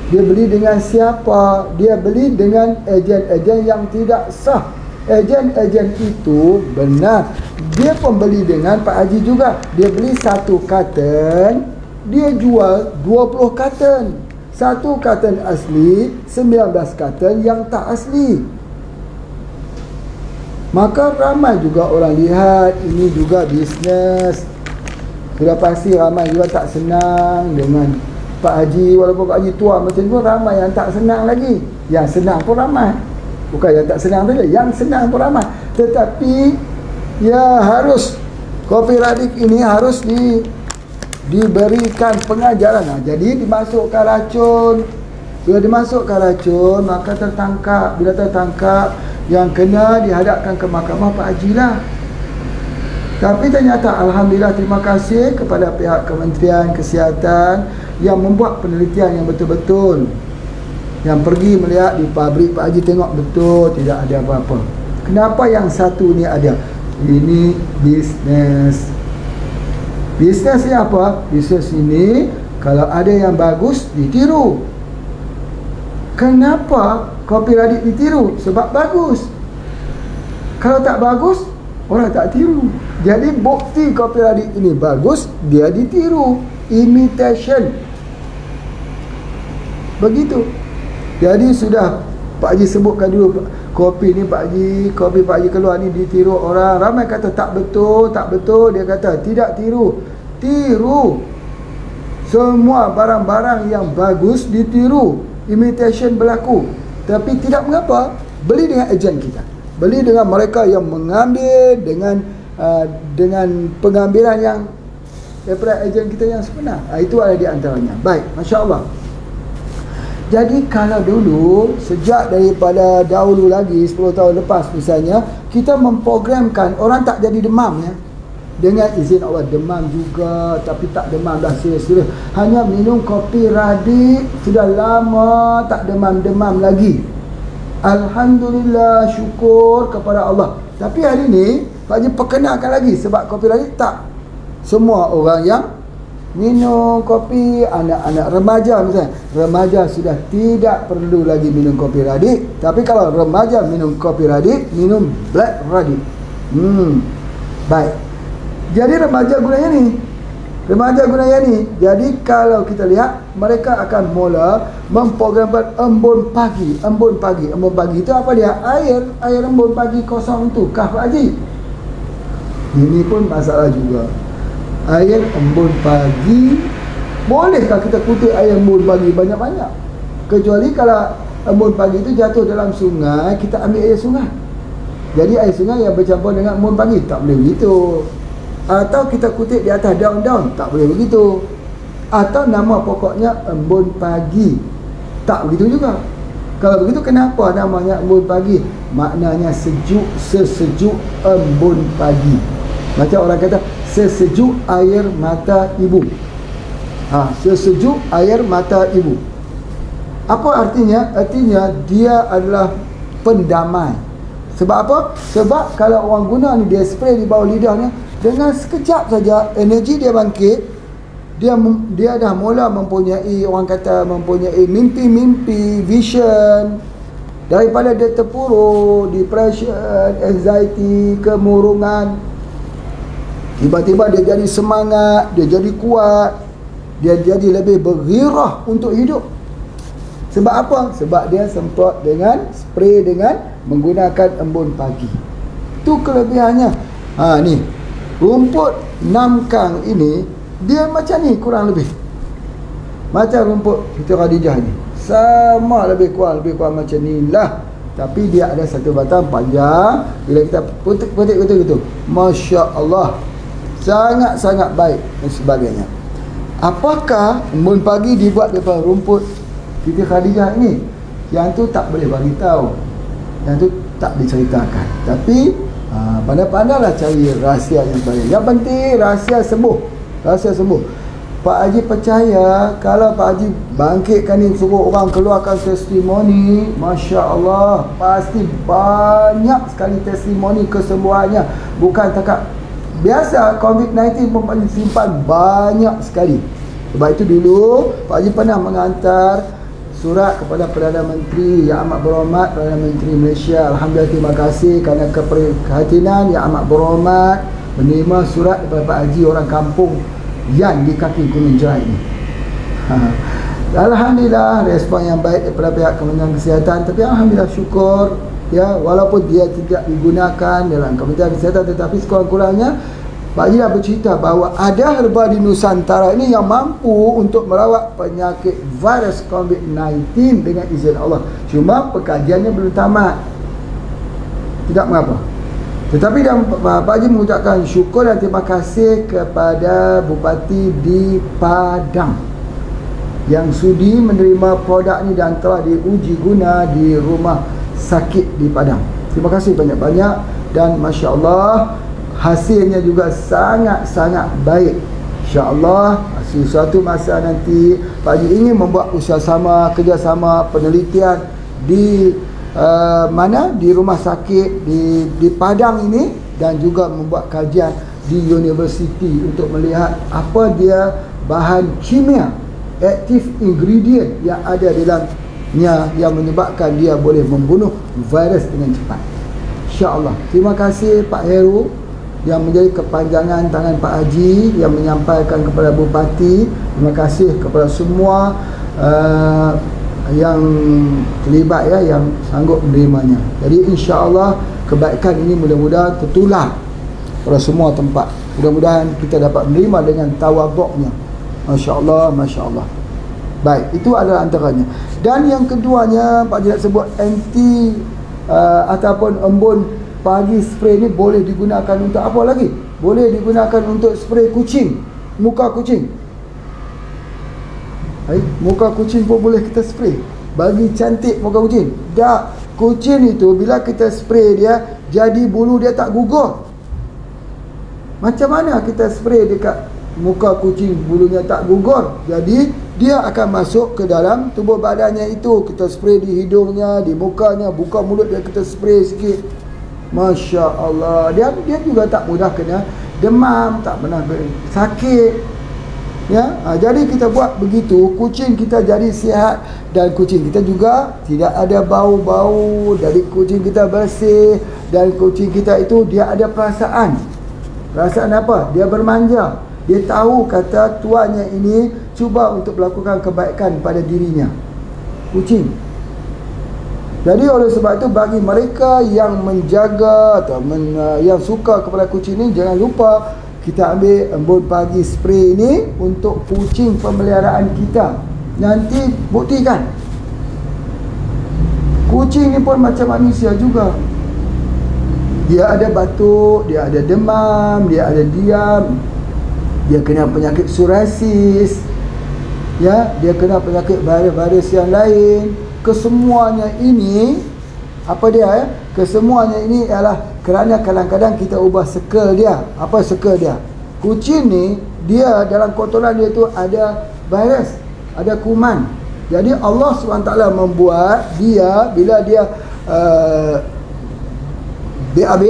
Dia beli dengan siapa? Dia beli dengan ejen-ejen yang tidak sah. Ejen-ejen itu benar, dia pembeli dengan Pak Haji juga. Dia beli 1 karton, dia jual 20 karton. 1 karton asli, 19 karton yang tak asli. Maka ramai juga orang lihat ini juga bisnes. Sudah pasti ramai juga tak senang dengan Pak Haji. Walaupun Pak Haji tua macam tu, ramai yang tak senang lagi. Yang senang pun ramai. Bukan yang tak senang saja, yang senang pun ramai. Tetapi ya harus, Kopi Radit ini harus diberikan pengajaran. Jadi dimasukkan racun. Bila dimasukkan racun, maka tertangkap. Bila tertangkap, yang kena dihadapkan ke mahkamah Pak Haji lah. Tapi ternyata alhamdulillah, terima kasih kepada pihak Kementerian Kesihatan yang membuat penelitian yang betul-betul, yang pergi melihat di pabrik Pak Haji, tengok betul tidak ada apa-apa. Kenapa yang satu ni ada? Ini bisnes. Bisnes ni apa? Bisnes ini kalau ada yang bagus ditiru. Kenapa Kopi Radit ditiru? Sebab bagus. Kalau tak bagus, orang tak tiru. Jadi bukti Kopi Radit ini bagus, dia ditiru. Imitation. Begitu. Jadi sudah Pak Haji sebutkan dulu kopi ni Pak Haji, kopi Pak Haji keluar ni ditiru orang. Ramai kata tak betul, tak betul. Dia kata tidak tiru. Tiru. Semua barang-barang yang bagus ditiru. Imitation berlaku. Tapi tidak mengapa. Beli dengan ejen kita. Beli dengan mereka yang mengambil dengan pengambilan yang daripada ejen kita yang sebenar. Itu ada di antaranya. Baik, Masya Allah. Jadi kalau dulu, sejak daripada dahulu lagi 10 tahun lepas misalnya, kita memprogramkan orang tak jadi demam ya. Dengan izin Allah, demam juga, tapi tak demam dah serius-serius. Hanya minum kopi radik, sudah lama tak demam-demam lagi. Alhamdulillah, syukur kepada Allah. Tapi hari ni Pak Haji perkenalkan lagi, sebab kopi radik tak. Semua orang yang minum kopi, anak-anak remaja misalnya, remaja sudah tidak perlu lagi minum kopi radik. Tapi kalau remaja minum kopi radik, minum black radik. Baik. Jadi remaja gunanya ni. Remaja gunanya ni. Jadi kalau kita lihat, mereka akan mula memprogramkan embun pagi. Embun pagi. Embun pagi itu apa dia? Air embun pagi kosong tu. Kah Pak Haji? Ini pun masalah juga. Air embun pagi, bolehkah kita kutip air embun pagi banyak-banyak? Kecuali kalau embun pagi itu jatuh dalam sungai, kita ambil air sungai. Jadi air sungai yang bercampur dengan embun pagi, tak boleh begitu. Atau kita kutip di atas daun-daun, tak boleh begitu. Atau nama pokoknya embun pagi, tak begitu juga. Kalau begitu kenapa namanya embun pagi? Maknanya sejuk, sesejuk embun pagi. Macam orang kata sesejuk air mata ibu. Sesejuk air mata ibu. Apa artinya? Artinya dia adalah pendamai. Sebab apa? Sebab kalau orang guna ni, dia spray di bawah lidahnya, dengan sekejap saja energi dia bangkit. Dia dah mula mempunyai, orang kata mempunyai mimpi-mimpi, vision. Daripada dia terpuruk, depression, anxiety, kemurungan, tiba-tiba dia jadi semangat, dia jadi kuat, dia jadi lebih berghairah untuk hidup. Sebab apa? Sebab dia semprot dengan spray, dengan menggunakan embun pagi. Itu kelebihannya. Ni rumput namkang ini, dia macam ni kurang lebih. Macam rumput Siti Khadijah ni, sama lebih kurang macam ni lah. Tapi dia ada satu batang panjang. Bila kita putik gitu, Masya Allah, sangat-sangat baik dan sebagainya. Apakah embun pagi dibuat daripada rumput Siti Khadijah ini? Yang tu tak boleh bagi tahu, yang tu tak diceritakan. Tapi pandai-pandailah cari rahsia yang baik. Yang penting rahsia sembuh. Pak Haji percaya kalau Pak Haji bangkitkan ni, suruh orang keluarkan testimoni, Masya Allah, pasti banyak sekali testimoni kesembuhannya. Bukan takat biasa COVID-19 pun simpan banyak sekali. Sebab itu dulu Pak Haji pernah mengantar surat kepada Perdana Menteri yang amat berhormat, Perdana Menteri Malaysia. Alhamdulillah, terima kasih kerana keprihatinan yang amat berhormat menerima surat daripada Pak Haji orang kampung yang di kaki Gunung Jerai ini. Alhamdulillah, respon yang baik daripada pihak Kementerian Kesihatan. Tapi alhamdulillah, syukur ya, walaupun dia tidak digunakan dalam Kementerian Kesihatan, tetapi sekurang-kurangnya Pak Haji dah bercerita bahawa ada herba di Nusantara ini yang mampu untuk merawat penyakit virus COVID-19 dengan izin Allah. Cuma pengkajiannya belum tamat. Tidak mengapa. Tetapi Pak Haji mengucapkan syukur dan terima kasih kepada Bupati di Padang yang sudi menerima produk ini dan telah diuji guna di rumah sakit di Padang. Terima kasih banyak-banyak dan Masya Allah, hasilnya juga sangat-sangat baik. InsyaAllah suatu masa nanti Pak Haji ingin membuat usaha-sama, kerjasama penelitian di mana di rumah sakit di Padang ini, dan juga membuat kajian di universiti untuk melihat apa dia bahan kimia, active ingredient yang ada dalamnya yang menyebabkan dia boleh membunuh virus dengan cepat. InsyaAllah. Terima kasih Pak Heru yang menjadi kepanjangan tangan Pak Haji yang menyampaikan kepada Bupati. Terima kasih kepada semua yang terlibat ya, yang sanggup menerimanya. Jadi insya-Allah kebaikan ini mudah-mudahan tertular pada semua tempat. Mudah-mudahan kita dapat menerima dengan tawaduknya. Masya-Allah, masya-Allah. Baik, itu adalah antaranya. Dan yang keduanya Pak Haji nak sebut anti ataupun embun pagi spray ni boleh digunakan untuk apa lagi? Boleh digunakan untuk spray kucing, muka kucing. Muka kucing pun boleh kita spray bagi cantik muka kucing. Tak, kucing itu bila kita spray dia, jadi bulu dia tak gugur. Macam mana kita spray dekat muka kucing bulunya tak gugur? Jadi dia akan masuk ke dalam tubuh badannya itu. Kita spray di hidungnya, di mukanya, buka mulut dia kita spray sikit. Masya Allah. Dia juga tak mudah kena demam, tak pernah sakit. Ya, jadi kita buat begitu, kucing kita jadi sihat dan kucing kita juga tidak ada bau-bau, dari kucing kita bersih dan kucing kita itu dia ada perasaan. Perasaan apa? Dia bermanja. Dia tahu kata tuannya ini cuba untuk melakukan kebaikan pada dirinya. Kucing. Jadi oleh sebab itu bagi mereka yang menjaga atau yang suka kepada kucing ini, jangan lupa kita ambil embun pagi spray ini untuk kucing pemeliharaan kita. Nanti buktikan kucing ni pun macam manusia juga. Dia ada batuk, dia ada demam, dia ada diam, dia kena penyakit psoriasis, ya, dia kena penyakit virus-virus yang lain. Kesemuanya ini apa dia ya? Kesemuanya ini ialah kerana kadang-kadang kita ubah circle dia. Apa circle dia? Kucing ni dia dalam kotoran dia tu ada virus, ada kuman. Jadi Allah SWT membuat dia bila dia BAB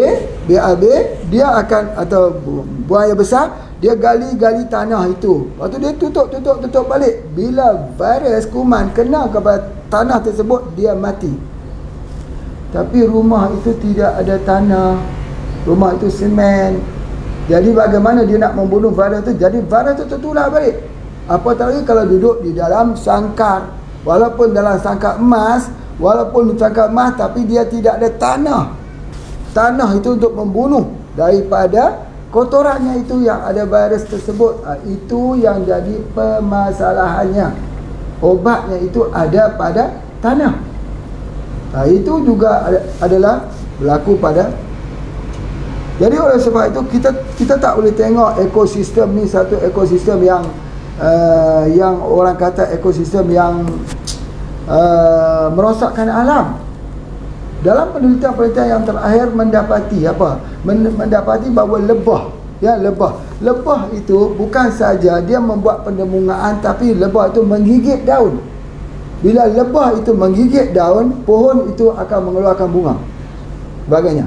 dia akan, atau buaya besar, dia gali-gali tanah itu. Lepas tu dia tutup balik. Bila virus kuman kena kepada tanah tersebut, dia mati. Tapi rumah itu tidak ada tanah, rumah itu semen. Jadi bagaimana dia nak membunuh virus itu? Jadi virus itu tertular balik. Apatah lagi kalau duduk di dalam sangkar, walaupun dalam sangkar emas, tapi dia tidak ada tanah. Tanah itu untuk membunuh daripada kotorannya itu yang ada virus tersebut. Itu yang jadi permasalahannya. Obatnya itu ada pada tanah. Itu juga adalah berlaku pada. Jadi oleh sebab itu kita tak boleh tengok ekosistem ni satu ekosistem yang orang kata ekosistem yang merosakkan alam. Dalam penelitian-penelitian yang terakhir mendapati apa? Mendapati bahawa lebah, ya, lebah itu bukan saja dia membuat pendemungaan, tapi lebah itu menggigit daun. Bila lebah itu menggigit daun, pohon itu akan mengeluarkan bunga, sebagainya.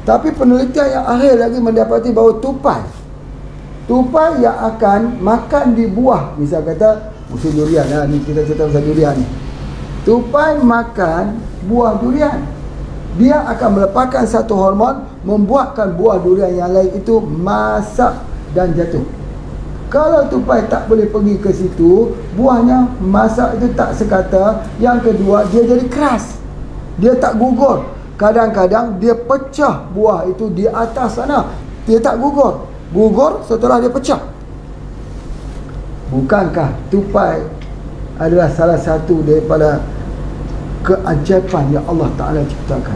Tapi penelitian yang akhir lagi mendapati bahawa tupai yang akan makan di buah, misal kata musim durian lah, ni kita cerita pasal durian ni. Tupai makan buah durian, dia akan melepaskan satu hormon, membuatkan buah durian yang lain itu masak dan jatuh. Kalau tupai tak boleh pergi ke situ, buahnya masak itu tak sekata. Yang kedua, dia jadi keras, dia tak gugur. Kadang-kadang dia pecah buah itu di atas sana, dia tak gugur. Gugur setelah dia pecah. Bukankah tupai adalah salah satu daripada keajaiban yang Allah Ta'ala ciptakan?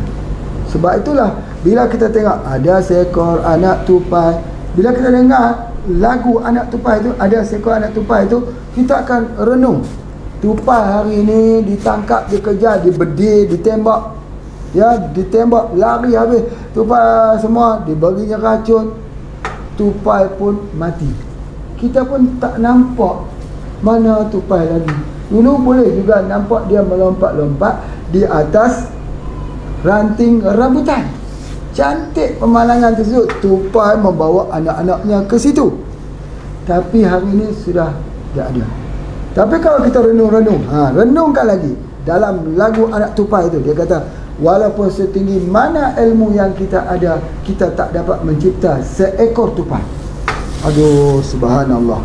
Sebab itulah bila kita tengok ada seekor anak tupai, bila kita dengar lagu anak tupai itu, ada seekor anak tupai itu, kita akan renung. Tupai hari ini ditangkap, dikejar, dibedil, ditembak, ya, ditembak, lari habis. Tupai semua diberinya racun, tupai pun mati. Kita pun tak nampak mana tupai lagi. Dulu boleh juga nampak dia melompat-lompat di atas ranting rambutan. Cantik pemandangan tersebut. Tupai membawa anak-anaknya ke situ. Tapi hari ini sudah tak ada. Tapi kalau kita renung-renung, renungkan lagi. Dalam lagu anak tupai itu, dia kata, walaupun setinggi mana ilmu yang kita ada, kita tak dapat mencipta seekor tupai. Aduh, subhanallah.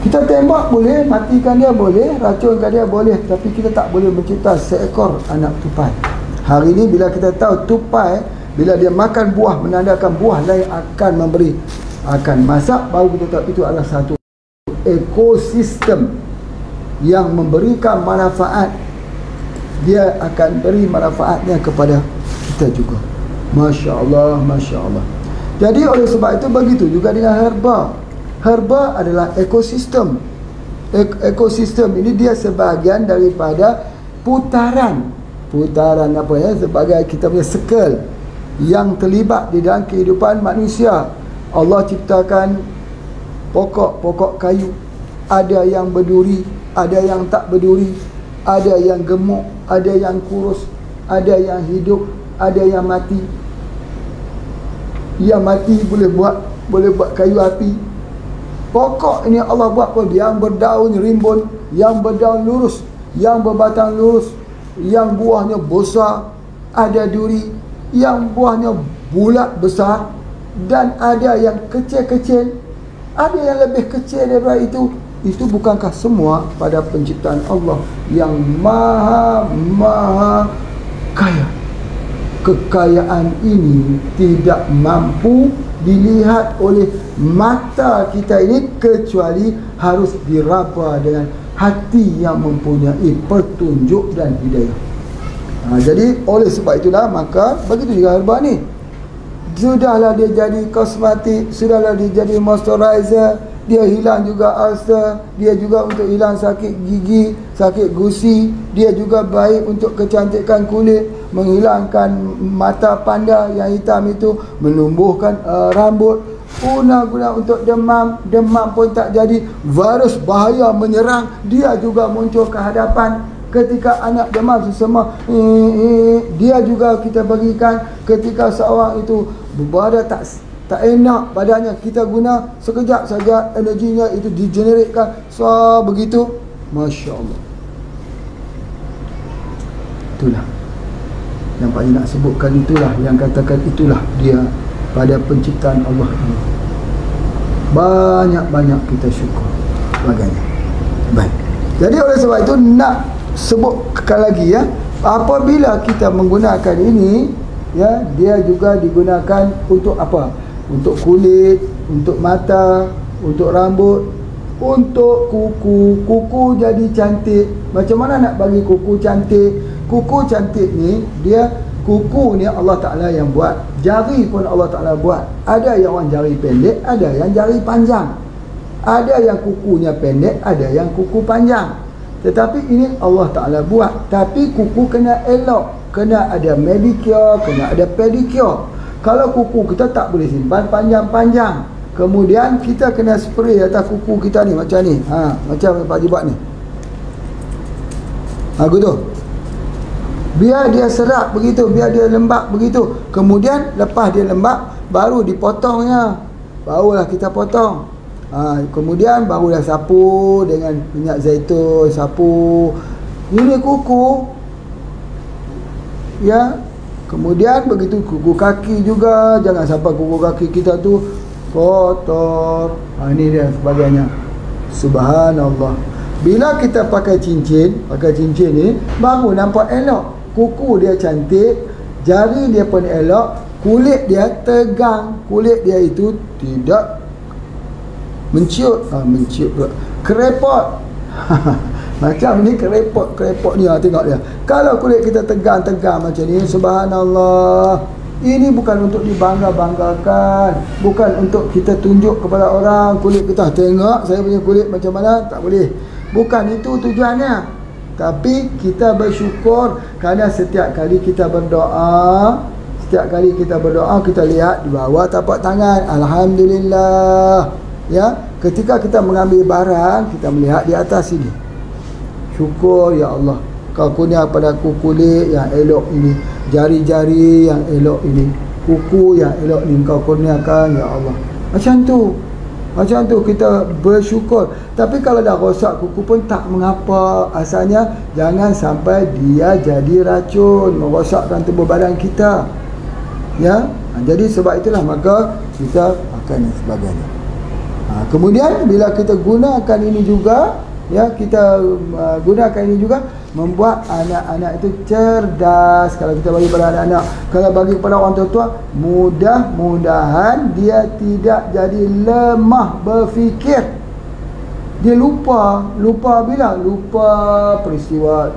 Kita tembak boleh, matikan dia boleh, racunkan dia boleh, tapi kita tak boleh mencipta seekor anak tupai. Hari ini bila kita tahu tupai, bila dia makan buah, menandakan buah lain akan memberi, akan masak, baru kita tahu itu adalah satu ekosistem yang memberikan manfaat. Dia akan beri manfaatnya kepada kita juga. Masya Allah, Masya Allah. Jadi oleh sebab itu begitu juga dengan herba. Herba adalah ekosistem. Ekosistem ini dia sebahagian daripada putaran apa ya, sebagai kita punya circle yang terlibat di dalam kehidupan manusia. Allah ciptakan pokok-pokok kayu, ada yang berduri, ada yang tak berduri, ada yang gemuk, ada yang kurus, ada yang hidup, ada yang mati. Yang mati boleh buat kayu api. Pokok ini Allah buat pun yang berdaun rimbun, yang berdaun lurus, yang berbatang lurus, yang buahnya besar, ada duri, yang buahnya bulat besar, dan ada yang kecil-kecil, ada yang lebih kecil daripada itu. Itu bukankah semua pada penciptaan Allah yang maha kaya? Kekayaan ini tidak mampu dilihat oleh mata kita ini, kecuali harus diraba dengan hati yang mempunyai petunjuk dan hidayah. Jadi oleh sebab itulah, maka begitu juga herba ni. Sudahlah dia jadi kosmetik, sudahlah dia jadi moisturizer, dia hilang juga ulcer, dia juga untuk hilang sakit gigi, sakit gusi, dia juga baik untuk kecantikan kulit, menghilangkan mata panda yang hitam itu, menumbuhkan rambut, guna untuk demam pun tak jadi, virus bahaya menyerang, dia juga muncul ke hadapan. Ketika anak demam sesama, dia juga kita bagikan. Ketika seorang itu berada tak enak badannya, kita guna sekejap saja, energinya itu digeneratkan. So begitu, Masya Allah. Itulah yang Pak Haji nak sebutkan, itulah yang katakan, itulah dia pada penciptaan Allah ini. Banyak-banyak kita syukur sebagainya. Baik. Jadi oleh sebab itu nak sebutkan lagi ya, apabila kita menggunakan ini ya, dia juga digunakan untuk apa? Untuk kulit, untuk mata, untuk rambut, untuk kuku. Kuku jadi cantik. Macam mana nak bagi kuku cantik? Kuku cantik ni, dia kuku ni Allah Ta'ala yang buat. Jari pun Allah Ta'ala buat. Ada yang orang jari pendek, ada yang jari panjang. Ada yang kukunya pendek, ada yang kuku panjang. Tetapi ini Allah Ta'ala buat. Tapi kuku kena elok, kena ada manicure, kena ada pedicure. Kalau kuku kita tak boleh simpan panjang-panjang, kemudian kita kena spray atas kuku kita ni macam ni, macam Pak Haji buat ni, gitu. Biar dia serap begitu, biar dia lembap begitu. Kemudian lepas dia lembap, baru dipotongnya, barulah kita potong. Kemudian barulah sapu dengan minyak zaitun, sapu ini kuku ya. Kemudian begitu kuku kaki juga, jangan sampai kuku kaki kita tu kotor. Ini dia sebagainya. Subhanallah. Bila kita pakai cincin ni, baru nampak elok. Kuku dia cantik, jari dia pun elok, kulit dia tegang, kulit dia itu tidak menciut, kerepot. Macam ni kerepot ni, tengok dia. Kalau kulit kita tegang macam ni, subhanallah, ini bukan untuk dibangga-banggakan, bukan untuk kita tunjuk kepada orang kulit kita, tengok saya punya kulit macam mana, tak boleh. Bukan itu tujuannya. Tapi kita bersyukur kerana setiap kali kita berdoa, kita lihat di bawah tapak tangan, alhamdulillah. Ya, ketika kita mengambil barang, kita melihat di atas sini. Syukur ya Allah, Kau kurnia padaku kulit yang elok ini, jari-jari yang elok ini, kuku yang elok ini Kau kurniakan ya Allah. Macam tu kita bersyukur. Tapi kalau dah rosak kuku pun tak mengapa. Asalnya jangan sampai dia jadi racun, merosakkan tubuh badan kita. Ya, jadi sebab itulah maka kita akan sebagainya. Kemudian bila kita gunakan ini juga, ya, kita gunakan ini juga membuat anak-anak itu cerdas. Kalau kita bagi pada anak-anak, kalau bagi kepada orang tua, mudah-mudahan dia tidak jadi lemah berfikir. Dia lupa bila? Lupa peristiwa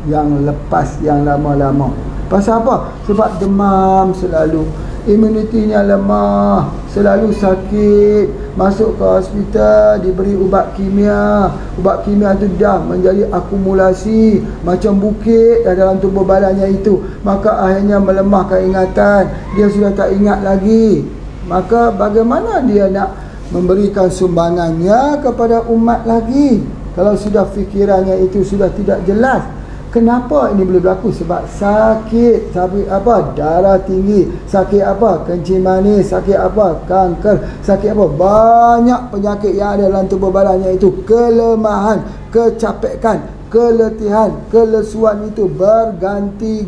yang lepas, yang lama-lama. Pasal apa? Sebab demam selalu, imunitinya lemah, selalu sakit, masuk ke hospital, diberi ubat kimia. Ubat kimia itu dah menjadi akumulasi macam bukit dalam tubuh badannya itu. Maka akhirnya melemahkan ingatan, dia sudah tak ingat lagi. Maka bagaimana dia nak memberikan sumbangannya kepada umat lagi kalau sudah fikirannya itu sudah tidak jelas? Kenapa ini boleh berlaku? Sebab sakit, sakit apa? Darah tinggi, sakit apa? Kencing manis, sakit apa? Kanker, sakit apa? Banyak penyakit yang ada dalam tubuh badannya itu. Kelemahan, kecapekan, keletihan, kelesuan itu berganti.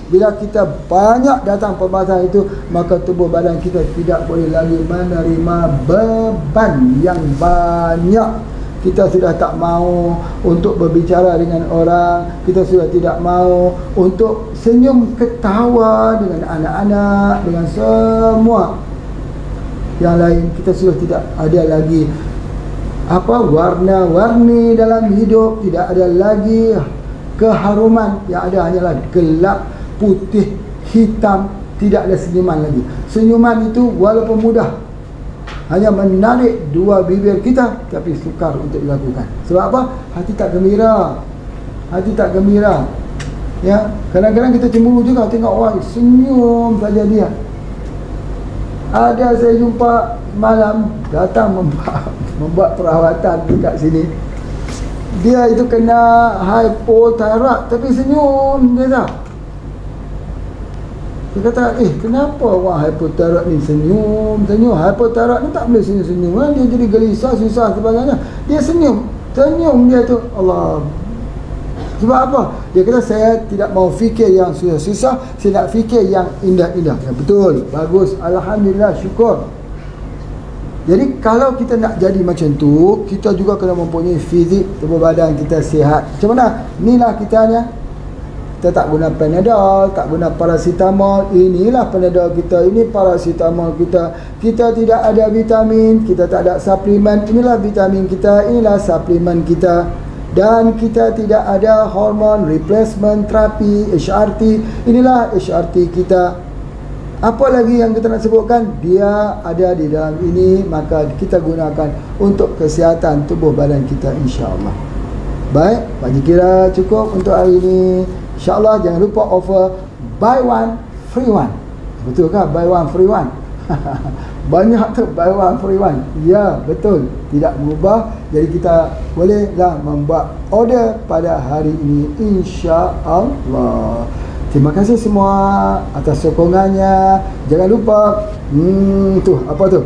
Bila kita banyak datang pembahasan itu, maka tubuh badan kita tidak boleh lagi menerima beban yang banyak. Kita sudah tak mau untuk berbicara dengan orang, kita sudah tidak mau untuk senyum ketawa dengan anak-anak, dengan semua yang lain. Kita sudah tidak ada lagi warna-warni dalam hidup, tidak ada lagi keharuman. Yang ada hanyalah gelap, putih, hitam, tidak ada senyuman lagi. Senyuman itu walaupun mudah, hanya menarik dua bibir kita, tapi sukar untuk dilakukan. Sebab apa? Hati tak gembira. Ya, kadang-kadang kita cemburu juga tengok orang senyum saja dia. Ada saya jumpa malam datang membuat perawatan dekat sini. Dia itu kena hipotiroid tapi senyum dia tak. Dia kata, kenapa orang hipotiroid ni senyum? Hipotiroid ni tak boleh senyum-senyum kan? Dia jadi gelisah, susah sebagainya. Dia senyum dia tu. Allah. Sebab apa? Dia kata, saya tidak mau fikir yang susah-susah, saya nak fikir yang indah-indah. Ya, betul, bagus, Alhamdulillah, syukur. Jadi kalau kita nak jadi macam tu, kita juga kena mempunyai fizik, tubuh badan kita sihat. Macam mana? Inilah kitanya. Kita tak guna Panadol, tak guna paracetamol. Inilah Panadol kita, ini paracetamol kita. Kita tidak ada vitamin, kita tak ada suplemen. Inilah vitamin kita, inilah suplemen kita. Dan kita tidak ada hormon replacement terapi, HRT. Inilah HRT kita. Apa lagi yang kita nak sebutkan? Dia ada di dalam ini, maka kita gunakan untuk kesihatan tubuh badan kita, insya-Allah. Baik, bagi kira cukup untuk hari ini. InsyaAllah jangan lupa offer buy one free one. Betul ke? Buy one free one. Banyak tu buy one free one. Ya, betul. Tidak berubah. Jadi kita bolehlah membuat order pada hari ini, insya-Allah. Terima kasih semua atas sokongannya. Jangan lupa tu apa tu?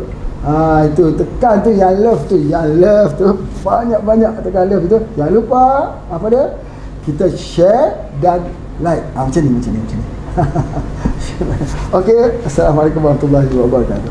Itu tekan tu yang love tu, banyak-banyak tekan love tu. Jangan lupa apa dia? Kita share dan like. Macam ni. Okey, assalamualaikum warahmatullahi wabarakatuh.